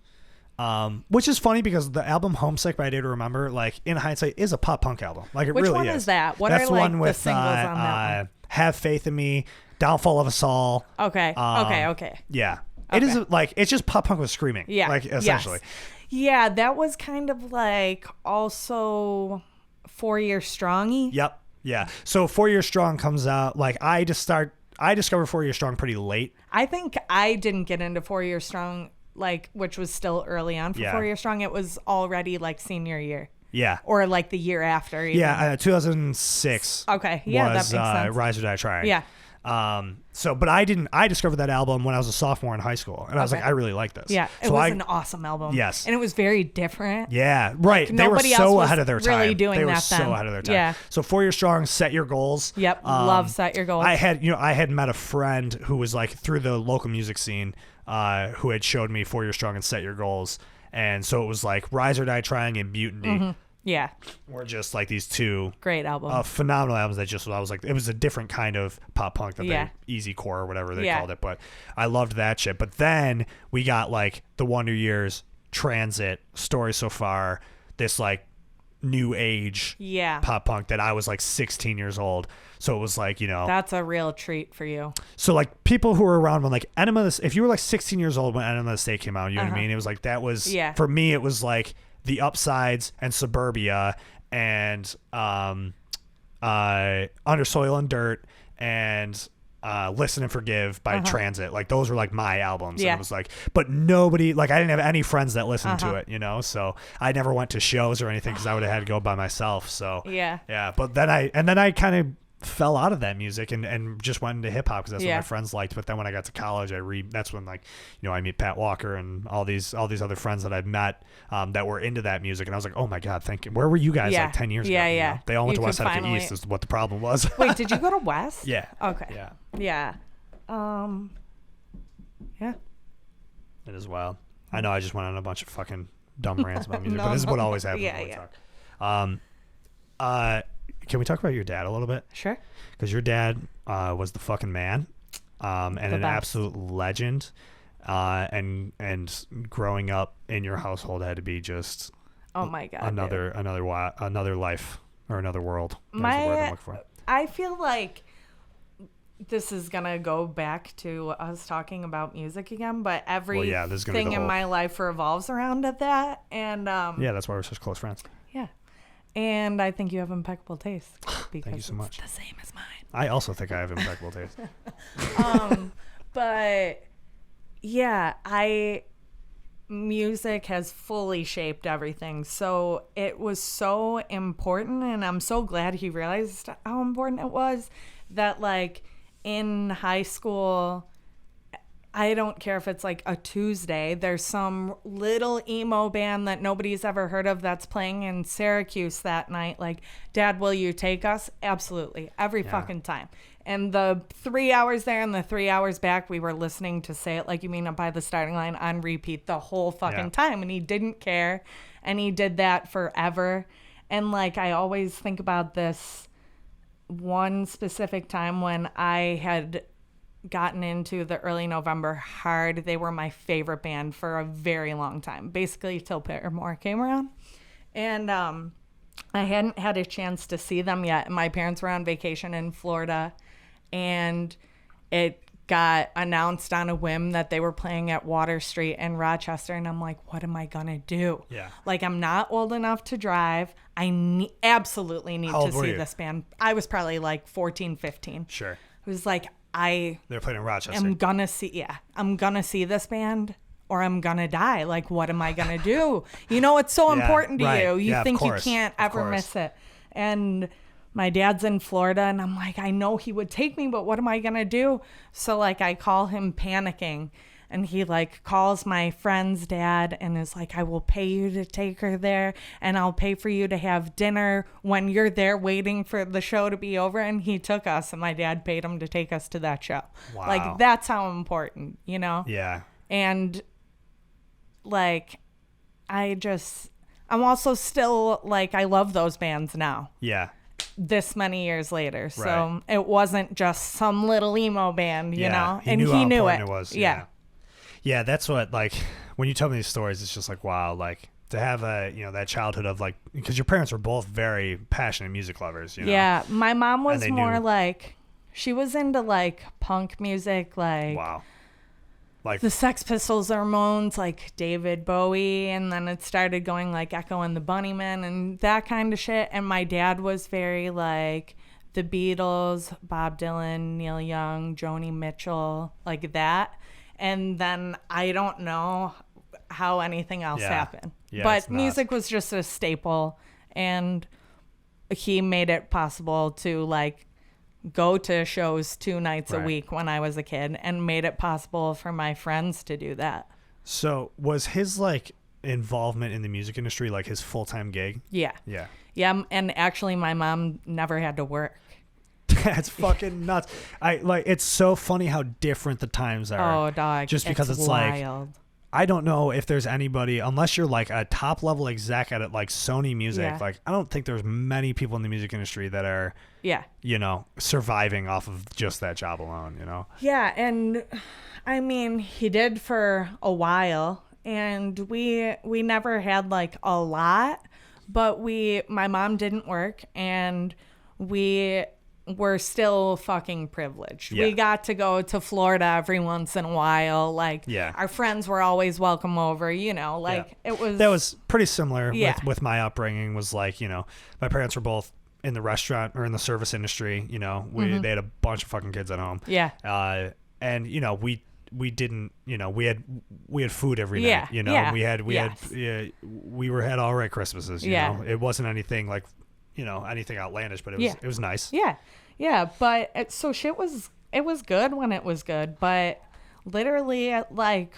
which is funny because the album Homesick by Day to Remember, like, in hindsight, is a pop punk album. Like, it Which really one is that? What That's are like one with, the singles on that one? Have Faith in Me, Downfall of Us All. Okay. Okay. Yeah. It is like, it's just pop punk with screaming. Yeah. Like, essentially. Yes. Yeah, that was kind of like also 4 Year Strongy. Yep. Yeah. So 4 Year Strong comes out, like, I discovered 4 Year Strong pretty late. I think I didn't get into 4 Year Strong, like, which was still early on for 4 Year Strong. It was already like senior year. Yeah. Or like the year after. Even. Yeah. 2006. Okay. Yeah, was, that makes sense. Rise or Die Trying. Yeah. But I discovered that album when I was a sophomore in high school, and I was like, I really like this. Yeah, it was an awesome album. Yes. And it was very different. Yeah, right. Like, they were so ahead of their time. Really doing they were that so then. ahead of their time. Yeah. So 4 Year Strong, Set Your Goals. Yep. Love Set Your Goals. I had met a friend who was like through the local music scene, who had showed me 4 Year Strong and Set Your Goals, and so it was like Rise or Die Trying and Mutiny. Mm-hmm. Yeah. Were just like these two great albums. Phenomenal albums that just, I was like, it was a different kind of pop punk that they, easy core or whatever they called it. But I loved that shit. But then we got like the Wonder Years, Transit, Story So Far, this like new age pop punk that I was like 16 years old. So it was like, you know, that's a real treat for you. So like people who were around when like if you were like 16 years old when Enema of the State came out, you know what I mean? It was like, that was, for me, it was like The Upsides and Suburbia and Under Soil and Dirt and Listen and Forgive by Transit. Like, those were like my albums. And it was like, but nobody, like, I didn't have any friends that listened to it, you know? So I never went to shows or anything because I would have had to go by myself. So yeah. But then I kind of fell out of that music and just went into hip hop because that's what my friends liked. But then when I got to college, that's when, like, you know, I meet Pat Walker and all these other friends that I've met that were into that music, and I was like, oh my god, thank you. Where were you guys like 10 years ago? You know? They all went to West Seneca East is what the problem was. Wait, did you go to West? Yeah. Okay. Yeah. Yeah. It is wild. I know I just went on a bunch of fucking dumb rants about music, but this is what always happens when we talk. Can we talk about your dad a little bit? Sure. Because your dad was the fucking man, and an absolute legend. And growing up in your household had to be just oh my god, another life or another world. That's the word I'm looking for. I feel like this is gonna go back to us talking about music again, but everything in my life revolves around that, and that's why we're such close friends. Yeah. And I think you have impeccable taste because thank you so much. The same as mine. I also think I have impeccable taste. But yeah, music has fully shaped everything. So it was so important, and I'm so glad he realized how important it was that, like, in high school, I don't care if it's like a Tuesday, there's some little emo band that nobody's ever heard of that's playing in Syracuse that night. Like, Dad, will you take us? Absolutely. Every fucking time. And the 3 hours there and the 3 hours back, we were listening to Say It Like You Mean It by the Starting Line on repeat the whole fucking time. And he didn't care. And he did that forever. And, like, I always think about this one specific time when I had gotten into the Early November hard. They were my favorite band for a very long time, basically till Paramore came around. And I hadn't had a chance to see them yet. My parents were on vacation in Florida, and it got announced on a whim that they were playing at Water Street in Rochester. And I'm like, what am I gonna do? Like, I'm not old enough to drive. I absolutely need to see this band. I was probably like 14, 15. Sure. It was like, They're playing in Rochester. I'm gonna see this band or I'm gonna die. Like, what am I gonna do? You know, it's so important to you. You think you can't ever miss it. And my dad's in Florida, and I'm like, I know he would take me, but what am I gonna do? So like, I call him panicking, and he like calls my friend's dad and is like, I will pay you to take her there, and I'll pay for you to have dinner when you're there waiting for the show to be over. And he took us, and my dad paid him to take us to that show. Wow. Like, that's how important, you know? Yeah. And like, I'm also still like, I love those bands now. Yeah. This many years later. So it wasn't just some little emo band, you know? And he knew it. Yeah. Yeah, that's what, like, when you tell me these stories, it's just like, wow, like, to have that childhood of, like, because your parents were both very passionate music lovers, you know? Yeah, my mom was more like, she was into, like, punk music, like, wow. Like the Sex Pistols, Ramones, like David Bowie, and then it started going, like, Echo and the Bunnymen and that kind of shit. And my dad was very, like, the Beatles, Bob Dylan, Neil Young, Joni Mitchell, like that. And then I don't know how anything else happened. Yeah, but music was just a staple, and he made it possible to like go to shows 2 nights a week when I was a kid, and made it possible for my friends to do that. So was his like involvement in the music industry like his full-time gig? Yeah. And actually my mom never had to work. That's fucking nuts. It's so funny how different the times are. Oh, dog. Just because it's wild. Like, I don't know if there's anybody, unless you're like a top level exec at like Sony Music, like I don't think there's many people in the music industry that are, you know, surviving off of just that job alone, you know? Yeah. And I mean, he did for a while, and we never had like a lot, but my mom didn't work, and we're still fucking privileged. We got to go to Florida every once in a while. Like, our friends were always welcome over, you know, like that was pretty similar with my upbringing. Was like, you know, my parents were both in the restaurant or in the service industry, you know, they had a bunch of fucking kids at home. Yeah. And, you know, we didn't, you know, we had food every night, you know, we had all right Christmases, you know, it wasn't anything like, you know, anything outlandish, but it was nice. Yeah. But so it was good when it was good, but literally at like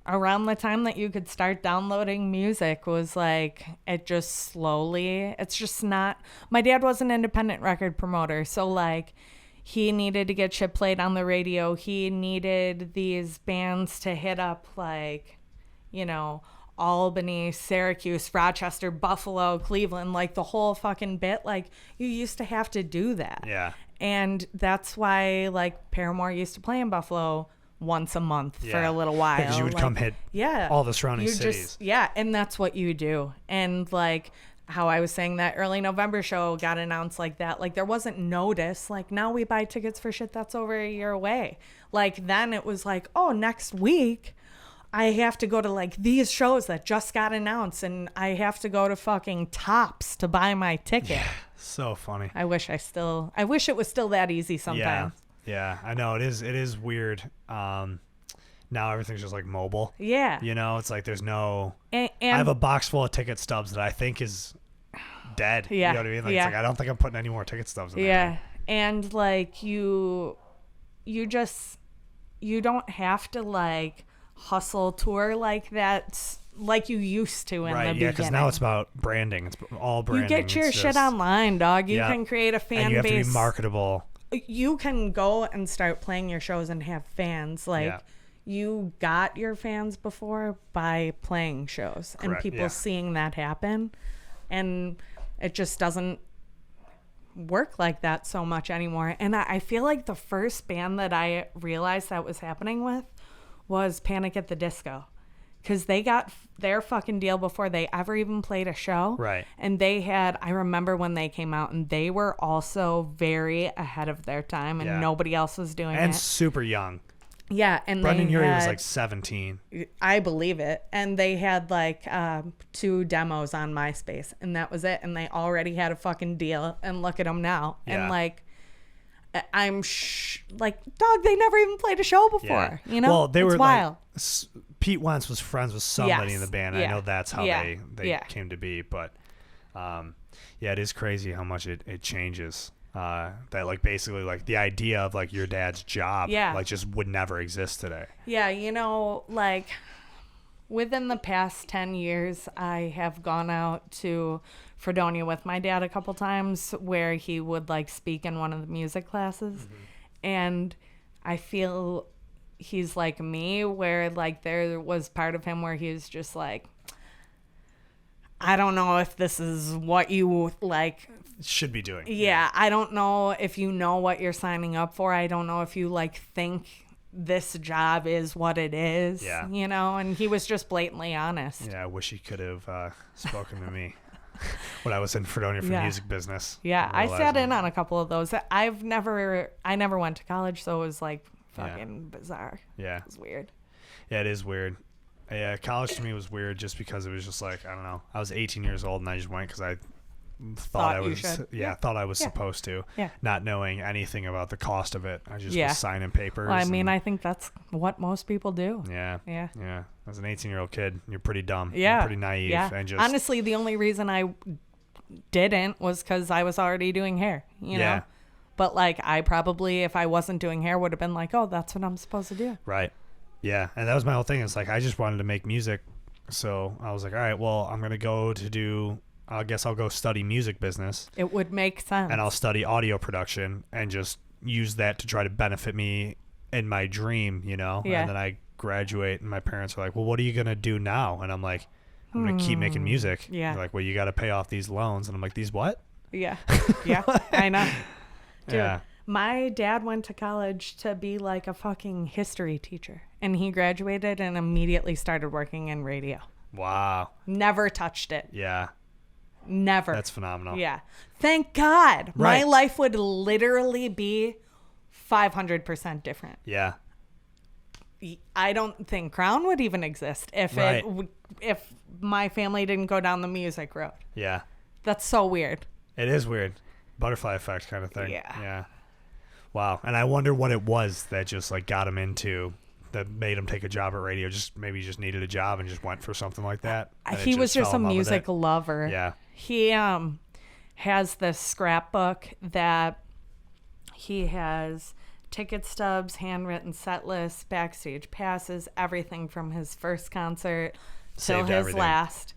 around the time that you could start downloading music was like, it's just not, my dad was an independent record promoter. So like he needed to get shit played on the radio. He needed these bands to hit up like, you know, Albany, Syracuse, Rochester, Buffalo, Cleveland, like the whole fucking bit. Like, you used to have to do that. Yeah. And that's why like Paramore used to play in Buffalo once a month for a little while. Because you would come hit all the surrounding cities. And that's what you do. And like how I was saying, that early November show got announced like that. Like, there wasn't notice. Like, now we buy tickets for shit that's over a year away. Like, then it was like, oh, next week I have to go to like these shows that just got announced, and I have to go to fucking Tops to buy my ticket. Yeah, so funny. I wish it was still that easy sometimes. Yeah, I know it is weird. Now everything's just like mobile. Yeah. You know, it's like there's no, I have a box full of ticket stubs that I think is dead. Yeah. You know what I mean? Like, it's like, I don't think I'm putting any more ticket stubs in there. Yeah. And like you don't have to like hustle tour like that like you used to in the beginning. Because now it's about branding. It's all branding. You get your shit online, dog. You can create a fan base. And you have to be marketable. You can go and start playing your shows and have fans. Like, you got your fans before by playing shows. Correct. And people seeing that happen. And it just doesn't work like that so much anymore. And I feel like the first band that I realized that was happening with was Panic at the Disco, because they got their fucking deal before they ever even played a show. Right. And I remember when they came out, and they were also very ahead of their time, and nobody else was doing it. And super young. Yeah. And Brendan Urie was like 17. I believe it. And they had like 2 demos on MySpace, and that was it. And they already had a fucking deal, and look at them now. Yeah. And like, I'm like, dog, they never even played a show before. You know, well, they it's were wild. Like, Pete Wentz was friends with somebody in the band. I know that's how they came to be, but it is crazy how much it changes. That like basically like the idea of like your dad's job like just would never exist today. Yeah, you know, like within the past 10 years, I have gone out to Fredonia with my dad a couple times where he would like speak in one of the music classes. And I feel he's like me, where like there was part of him where he was just like, I don't know if this is what you like should be doing. Yeah, I don't know if you know what you're signing up for. I don't know if you like think this job is what it is, you know, and he was just blatantly honest. Yeah, I wish he could have spoken to me when I was in Fredonia for music business. Yeah, I sat in on a couple of those. I never went to college, so it was like fucking bizarre. Yeah. It was weird. Yeah, it is weird. Yeah, college to me was weird just because it was just like, I don't know. I was 18 years old and I just went because I thought I was thought I was supposed to, not knowing anything about the cost of it. I just was signing papers. Well, I mean, I think that's what most people do. Yeah. As an 18-year-old kid, you're pretty dumb. Yeah. You're pretty naive. Yeah. And just honestly, the only reason I didn't was because I was already doing hair. You know. But like, I probably, if I wasn't doing hair, would have been like, oh, that's what I'm supposed to do. Right. Yeah, and that was my whole thing. It's like I just wanted to make music, so I was like, all right, well, I'm gonna go to do. I guess I'll go study music business. It would make sense. And I'll study audio production and just use that to try to benefit me in my dream, you know? Yeah. And then I graduate and my parents are like, well, what are you going to do now? And I'm like, I'm going to keep making music. Yeah. They're like, well, you got to pay off these loans. And I'm like, these what? Yeah. Yeah, I know. Dude, my dad went to college to be like a fucking history teacher. And he graduated and immediately started working in radio. Wow. Never touched it. Yeah. Never. That's phenomenal. Yeah. Thank God. Right. My life would literally be 500% different. Yeah. I don't think Crown would even exist if if my family didn't go down the music road. Yeah. That's so weird. It is weird. Butterfly effect kind of thing. Yeah. Yeah. Wow. And I wonder what it was that just like got him into that made him take a job at radio. Maybe he just needed a job and just went for something like that. He was just a music lover. Yeah. He has this scrapbook that he has ticket stubs, handwritten set lists, backstage passes, everything from his first concert till his last.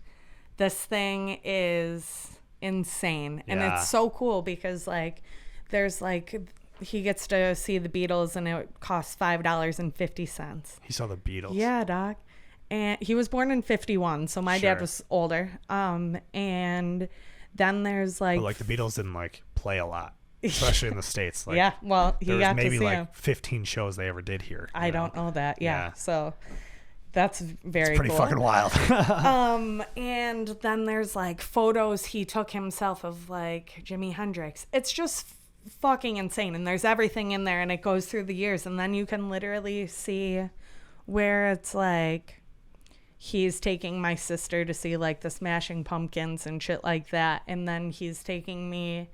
This thing is insane. And it's so cool because like there's like he gets to see the Beatles and it costs $5.50. He saw the Beatles? Yeah, doc. And he was born in 1951, so my dad was older. And then there's like... But like the Beatles didn't like play a lot, especially in the States. Like, yeah, well, he got to see maybe like him. 15 shows they ever did here. I don't know that. Yeah. So that's very pretty cool. Fucking wild. And then there's like photos he took himself of like Jimi Hendrix. It's just fucking insane. And there's everything in there and it goes through the years. And then you can literally see where it's like he's taking my sister to see like the Smashing Pumpkins and shit like that. And then he's taking me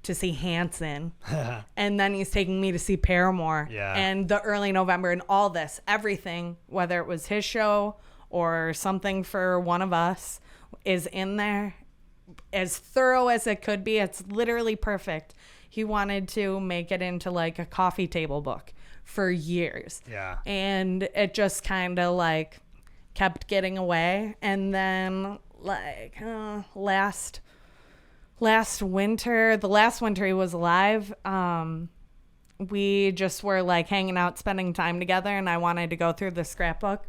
to see Hanson. And then he's taking me to see Paramore. Yeah. And the early November and all this, everything, whether it was his show or something for one of us, is in there. As thorough as it could be. It's literally perfect. He wanted to make it into like a coffee table book for years. Yeah. And it just kind of like kept getting away. And then like last winter, the last winter he was alive, we just were like hanging out, spending time together, and I wanted to go through the scrapbook.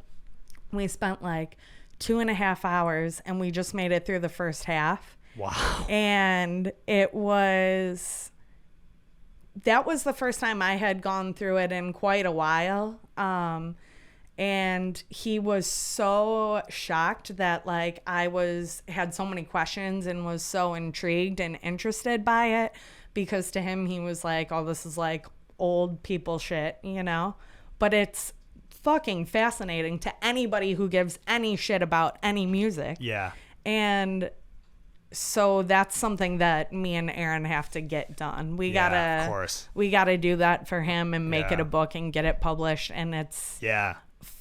We spent like 2.5 hours and we just made it through the first half. Wow. And that was the first time I had gone through it in quite a while. And he was so shocked that like I had so many questions and was so intrigued and interested by it, because to him he was like, oh, this is like old people shit, you know? But it's fucking fascinating to anybody who gives any shit about any music. Yeah. And so that's something that me and Aaron have to get done. We of course. We gotta do that for him and make it a book and get it published, and it's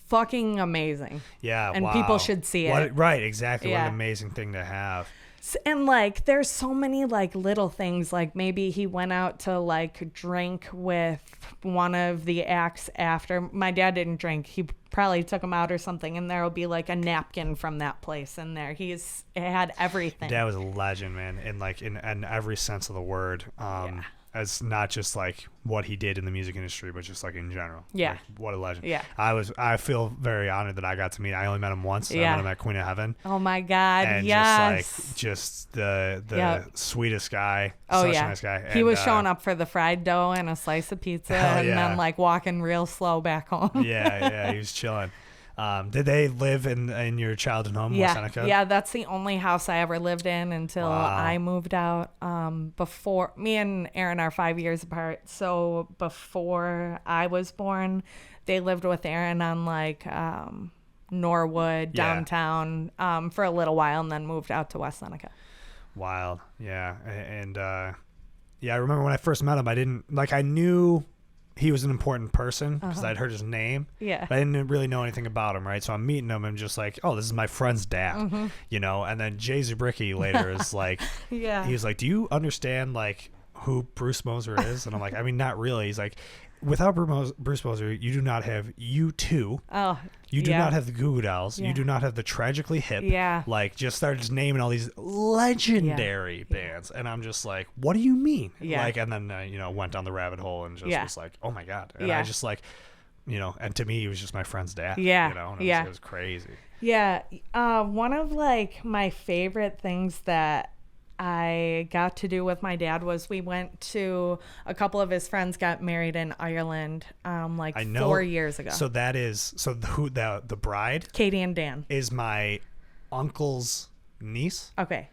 fucking amazing. Yeah, and people should see it. Right, exactly. What an amazing thing to have. And like, there's so many like little things. Like maybe he went out to like drink with one of the acts after. My dad didn't drink. He probably took him out or something, and there'll be like a napkin from that place in there. It had everything. Dad was a legend, man, in like in every sense of the word. As not just like what he did in the music industry, but just like in general. Yeah. Like, what a legend. Yeah. I feel very honored that I got to meet. I only met him once. Yeah. I met him at Queen of Heaven. Oh my God. And just the sweetest guy. Oh such yeah. a nice guy. He was showing up for the fried dough and a slice of pizza and then like walking real slow back home. Yeah. He was chilling. Did they live in your childhood home, West Seneca? Yeah, that's the only house I ever lived in until I moved out. Before, me and Aaron are 5 years apart, so before I was born, they lived with Aaron on like Norwood downtown for a little while, and then moved out to West Seneca. Wild, yeah, and I remember when I first met him, I knew he was an important person because I'd heard his name. Yeah. But I didn't really know anything about him, right? So I'm meeting him and just like, oh, this is my friend's dad, you know? And then Jay Zubricki later is like, he was like, do you understand like who Bruce Moser is? And I'm like, I mean, not really. He's like, without Bruce Moser, you do not have U2. Oh, you do not have the Goo Goo Dolls. You do not have the Tragically Hip. Yeah. Like, just started just naming all these legendary bands. And I'm just like, what do you mean? Yeah. Like, and then, went down the rabbit hole and just was like, oh my God. And I just like, and to me, he was just my friend's dad. Yeah. And it was crazy. Yeah. One of like my favorite things that I got to do with my dad was we went to a couple of his friends got married in Ireland 4 years ago. So that is the bride, Katie and Dan, is my uncle's niece. Okay.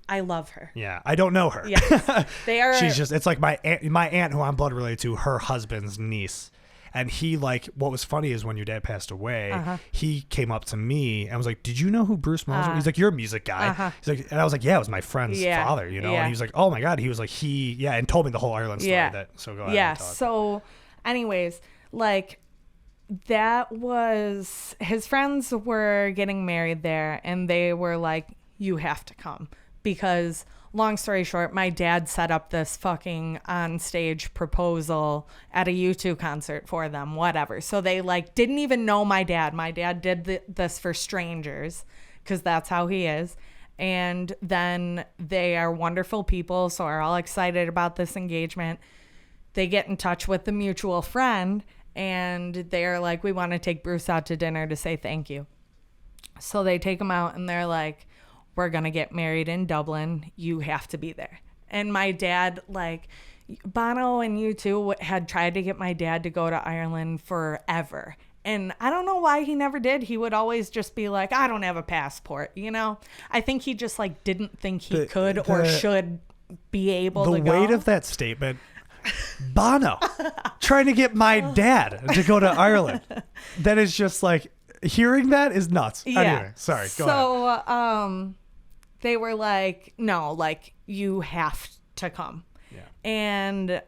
I love her. Yeah, I don't know her. Yeah. They are it's like my aunt who I'm blood related to, her husband's niece. And he like, what was funny is when your dad passed away, he came up to me and was like, did you know who Bruce Moser? He's like, you're a music guy. He's like, and I was like, yeah, it was my friend's father, And he was like, oh my God. He was like, and told me the whole Ireland story. So go ahead. Yeah. So anyways, like that was, his friends were getting married there and they were like, you have to come because long story short, my dad set up this fucking on-stage proposal at a U2 concert for them, whatever. So they like didn't even know my dad. My dad did this for strangers because that's how he is. And then they are wonderful people, so are all excited about this engagement. They get in touch with the mutual friend, and they're like, we want to take Bruce out to dinner to say thank you. So they take him out, and they're like, we're going to get married in Dublin. You have to be there. And my dad, like, Bono and U2 had tried to get my dad to go to Ireland forever. And I don't know why he never did. He would always just be like, I don't have a passport, I think he just, like, didn't think he could or should be able to go. The weight of that statement, Bono, trying to get my dad to go to Ireland. That is just, like, hearing that is nuts. Yeah. Anyway, sorry, go ahead. So, they were like, no, like, you have to come. Yeah. And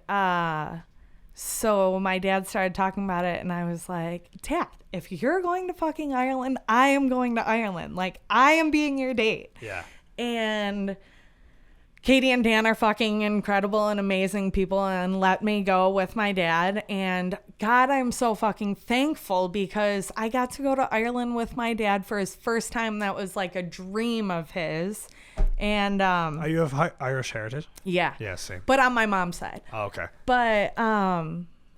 so my dad started talking about it, and I was like, Dad, if you're going to fucking Ireland, I am going to Ireland. Like, I am being your date. Yeah. And Katie and Dan are fucking incredible and amazing people and let me go with my dad. And God, I'm so fucking thankful because I got to go to Ireland with my dad for his first time. That was like a dream of his. And are you of Irish heritage? Yeah. Yeah, same. But on my mom's side. Oh, okay. But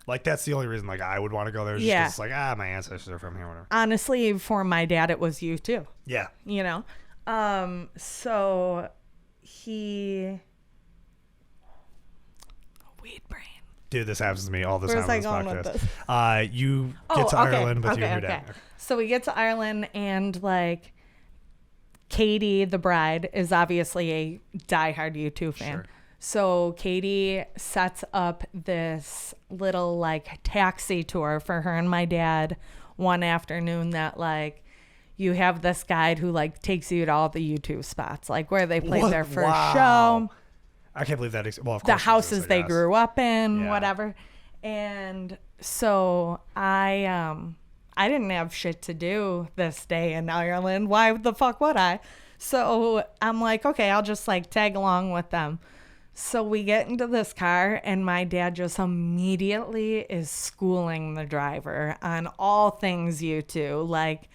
like that's the only reason like I would want to go there. Just 'cause it's like my ancestors are from here, whatever. Honestly, for my dad, it was you too. Yeah. So he weed brain. Dude, this happens to me all the time on this podcast. With this? You get to Ireland with your dad. Okay. So we get to Ireland and like Katie, the bride, is obviously a diehard U2 fan. Sure. So Katie sets up this little like taxi tour for her and my dad one afternoon that like you have this guide who like takes you to all the YouTube spots, like where they played their first Wow. show. I can't believe that. Well, of course the houses they grew up in, Yeah. whatever. And so I didn't have shit to do this day in Ireland. Why the fuck would I? So I'm like, okay, I'll just like tag along with them. So we get into this car and my dad just immediately is schooling the driver on all things YouTube. Like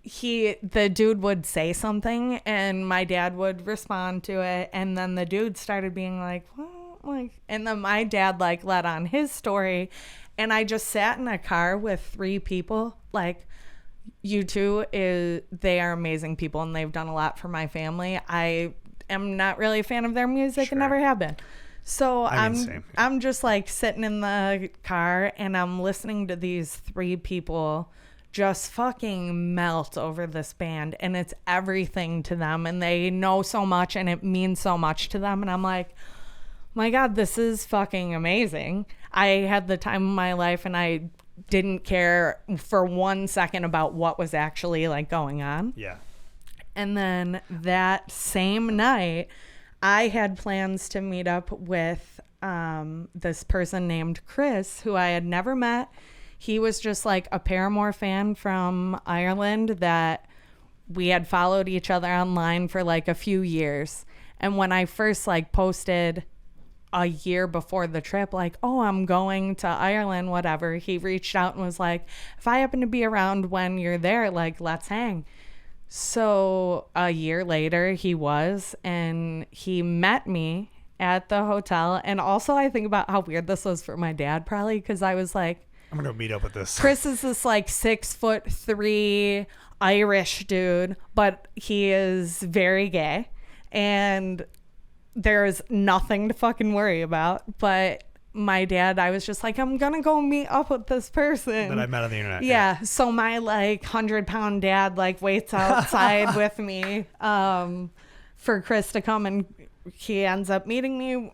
the dude would say something and my dad would respond to it. And then the dude started being like, what? Like, and then my dad like let on his story. And I just sat in a car with 3 people. Like, they are amazing people and they've done a lot for my family. I am not really a fan of their music and never have been. So I'm just like sitting in the car and I'm listening to these 3 people just fucking melt over this band, and it's everything to them and they know so much and it means so much to them. And I'm like, my God, this is fucking amazing. I had the time of my life and I didn't care for 1 second about what was actually like going on. Yeah. And then that same night, I had plans to meet up with this person named Chris, who I had never met. He was just like a Paramore fan from Ireland that we had followed each other online for like a few years. And when I first like posted a year before the trip, like, oh, I'm going to Ireland, whatever, he reached out and was like, if I happen to be around when you're there, like, let's hang. So a year later he was, and he met me at the hotel. And also I think about how weird this was for my dad, probably, because I was like, I'm gonna meet up with this. Chris is this like 6'3" Irish dude, but he is very gay and there's nothing to fucking worry about. But my dad, I was just like, I'm gonna go meet up with this person that I met on the internet. Yeah. So my like 100-pound dad like waits outside with me for Chris to come, and he ends up meeting me.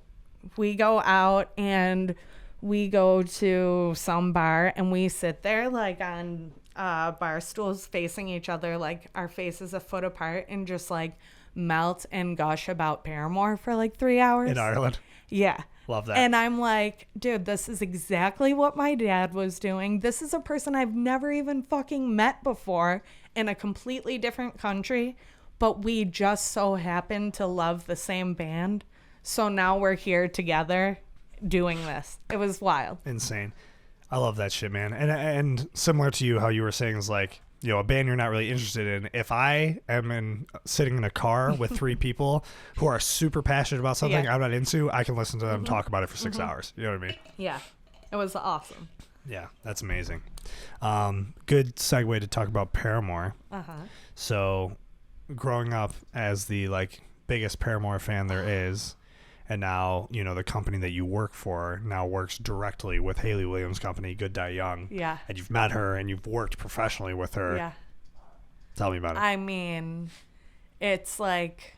We go out and we go to some bar and we sit there like on bar stools facing each other, like our faces a foot apart, and just like melt and gush about Paramore for like 3 hours. In Ireland. Yeah. Love that. And I'm like, dude, this is exactly what my dad was doing. This is a person I've never even fucking met before in a completely different country, but we just so happen to love the same band. So now we're here together doing this. It was wild. Insane. I love that shit, man. And similar to you, how you were saying is like, you know, a band you're not really interested in. If I am sitting in a car with 3 people who are super passionate about something I'm not into, I can listen to them talk about it for 6 hours. You know what I mean? Yeah. It was awesome. Yeah, that's amazing. Good segue to talk about Paramore. So growing up as the like biggest Paramore fan there is, and now, you know, the company that you work for now works directly with Hayley Williams' company, Good Die Young. Yeah. And you've met her and you've worked professionally with her. Yeah. Tell me about it. I mean, it's like,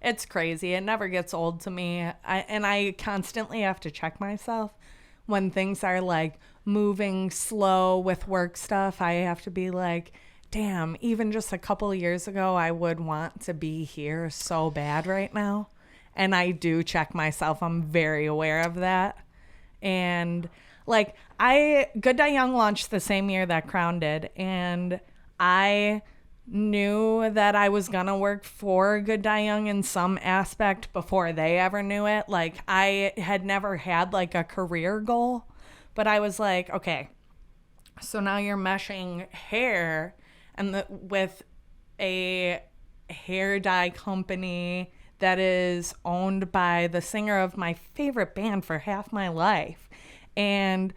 it's crazy. It never gets old to me. I constantly have to check myself when things are like moving slow with work stuff. I have to be like, damn, even just a couple of years ago, I would want to be here so bad right now. And I do check myself. I'm very aware of that. And like Good Die Young launched the same year that Crown did. And I knew that I was going to work for Good Die Young in some aspect before they ever knew it. Like I had never had like a career goal, but I was like, okay, so now you're meshing hair and with a hair dye company that is owned by the singer of my favorite band for half my life. And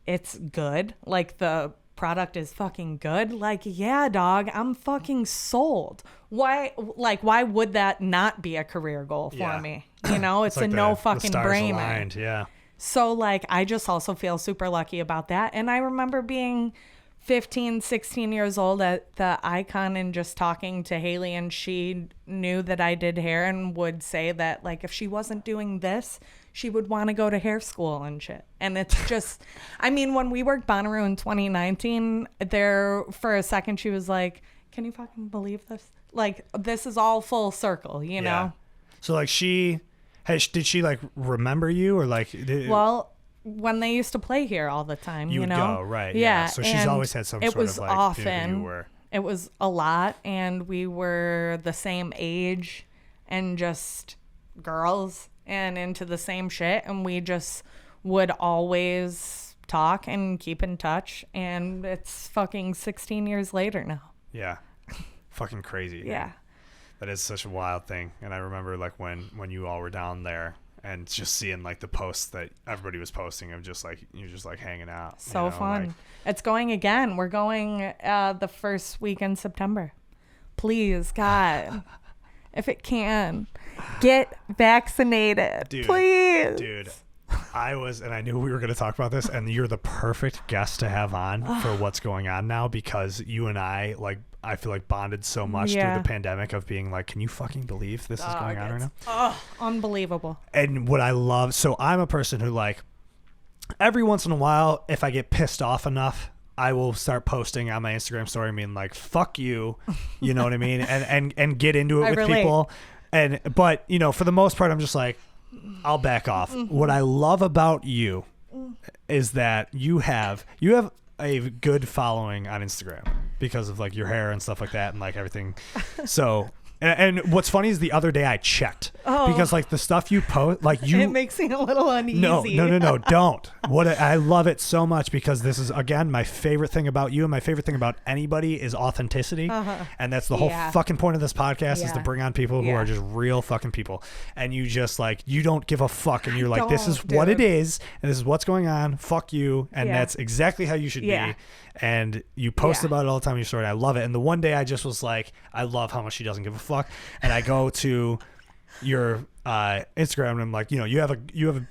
it's good. Like the product is fucking good. Like, yeah, dog, I'm fucking sold. Why would that not be a career goal for me? You know, it's like a no fucking brainer. Aligned, yeah. So like, I just also feel super lucky about that. And I remember being 15, 16 years old at the Icon and just talking to Hayley, and she knew that I did hair and would say that, like, if she wasn't doing this, she would want to go to hair school and shit. And it's just, I mean, when we worked Bonnaroo in 2019, there for a second she was like, can you fucking believe this? Like, this is all full circle, you know? So, like, did she, like, remember you or, like... Well, when they used to play here all the time, you know? Go, right. Yeah. So she's always had some sort of, like... Often. It was a lot, and we were the same age and just girls and into the same shit, and we just would always talk and keep in touch, and it's fucking 16 years later now. Yeah. Fucking crazy. Yeah. That is such a wild thing. And I remember, like, when you all were down there and just seeing, like, the posts that everybody was posting of just, like, you're just, like, hanging out. So fun. Like, it's going again. We're going the first week in September. Please, God, if it can, get vaccinated. Please. Dude. And I knew we were going to talk about this, and you're the perfect guest to have on for what's going on now, because you and I, like, I feel like bonded so much through the pandemic of being like, can you fucking believe this is going on right now? Oh, unbelievable. And what I love, so I'm a person who, like, every once in a while, if I get pissed off enough, I will start posting on my Instagram story, I mean, like, fuck you, you know what I mean? And get into it with people. But, you know, for the most part, I'm just like, I'll back off. Mm-hmm. What I love about you is that you have a good following on Instagram because of, like, your hair and stuff like that and, like, everything. So, and what's funny is the other day I checked because, like, the stuff you post, like, it makes me a little uneasy. No, don't. I love it so much because this is, again, my favorite thing about you, and my favorite thing about anybody is authenticity. And that's the whole fucking point of this podcast is to bring on people who are just real fucking people. And you just, like, you don't give a fuck, and you're like, this is what it is, and this is what's going on. Fuck you. And that's exactly how you should be. And you post about it all the time in your story. I love it. And the one day I just was like, I love how much she doesn't give a fuck. And I go to your Instagram and I'm like, you know, you have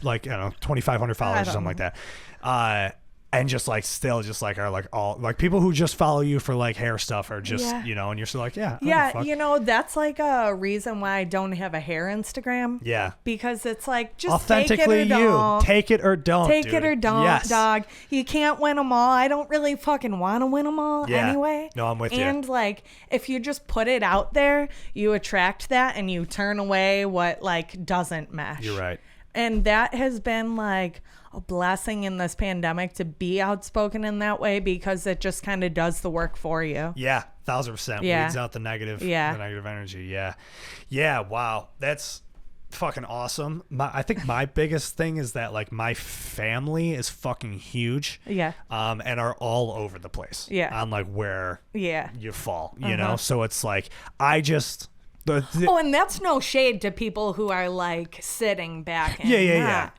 like, I don't know, 2,500 followers or something like that. And just, like, still just, like, are, like, all, like, people who just follow you for, like, hair stuff are just, you know, and you're still like, you know, that's, like, a reason why I don't have a hair Instagram. Yeah. Because it's, like, just authentically take it or don't. Take it or don't, Take dude. it or don't, dog. You can't win them all. I don't really fucking want to win them all anyway. No, I'm with you. And, like, if you just put it out there, you attract that and you turn away what, like, doesn't mesh. You're right. And that has been, like, a blessing in this pandemic to be outspoken in that way, because it just kind of does the work for you. Yeah, 1,000%. Weeds out the negative energy. Yeah. Wow. That's fucking awesome. I think my biggest thing is that, like, my family is fucking huge. Yeah. And are all over the place. Yeah. On, like, where you fall, you know? So it's like, and that's no shade to people who are, like, sitting back and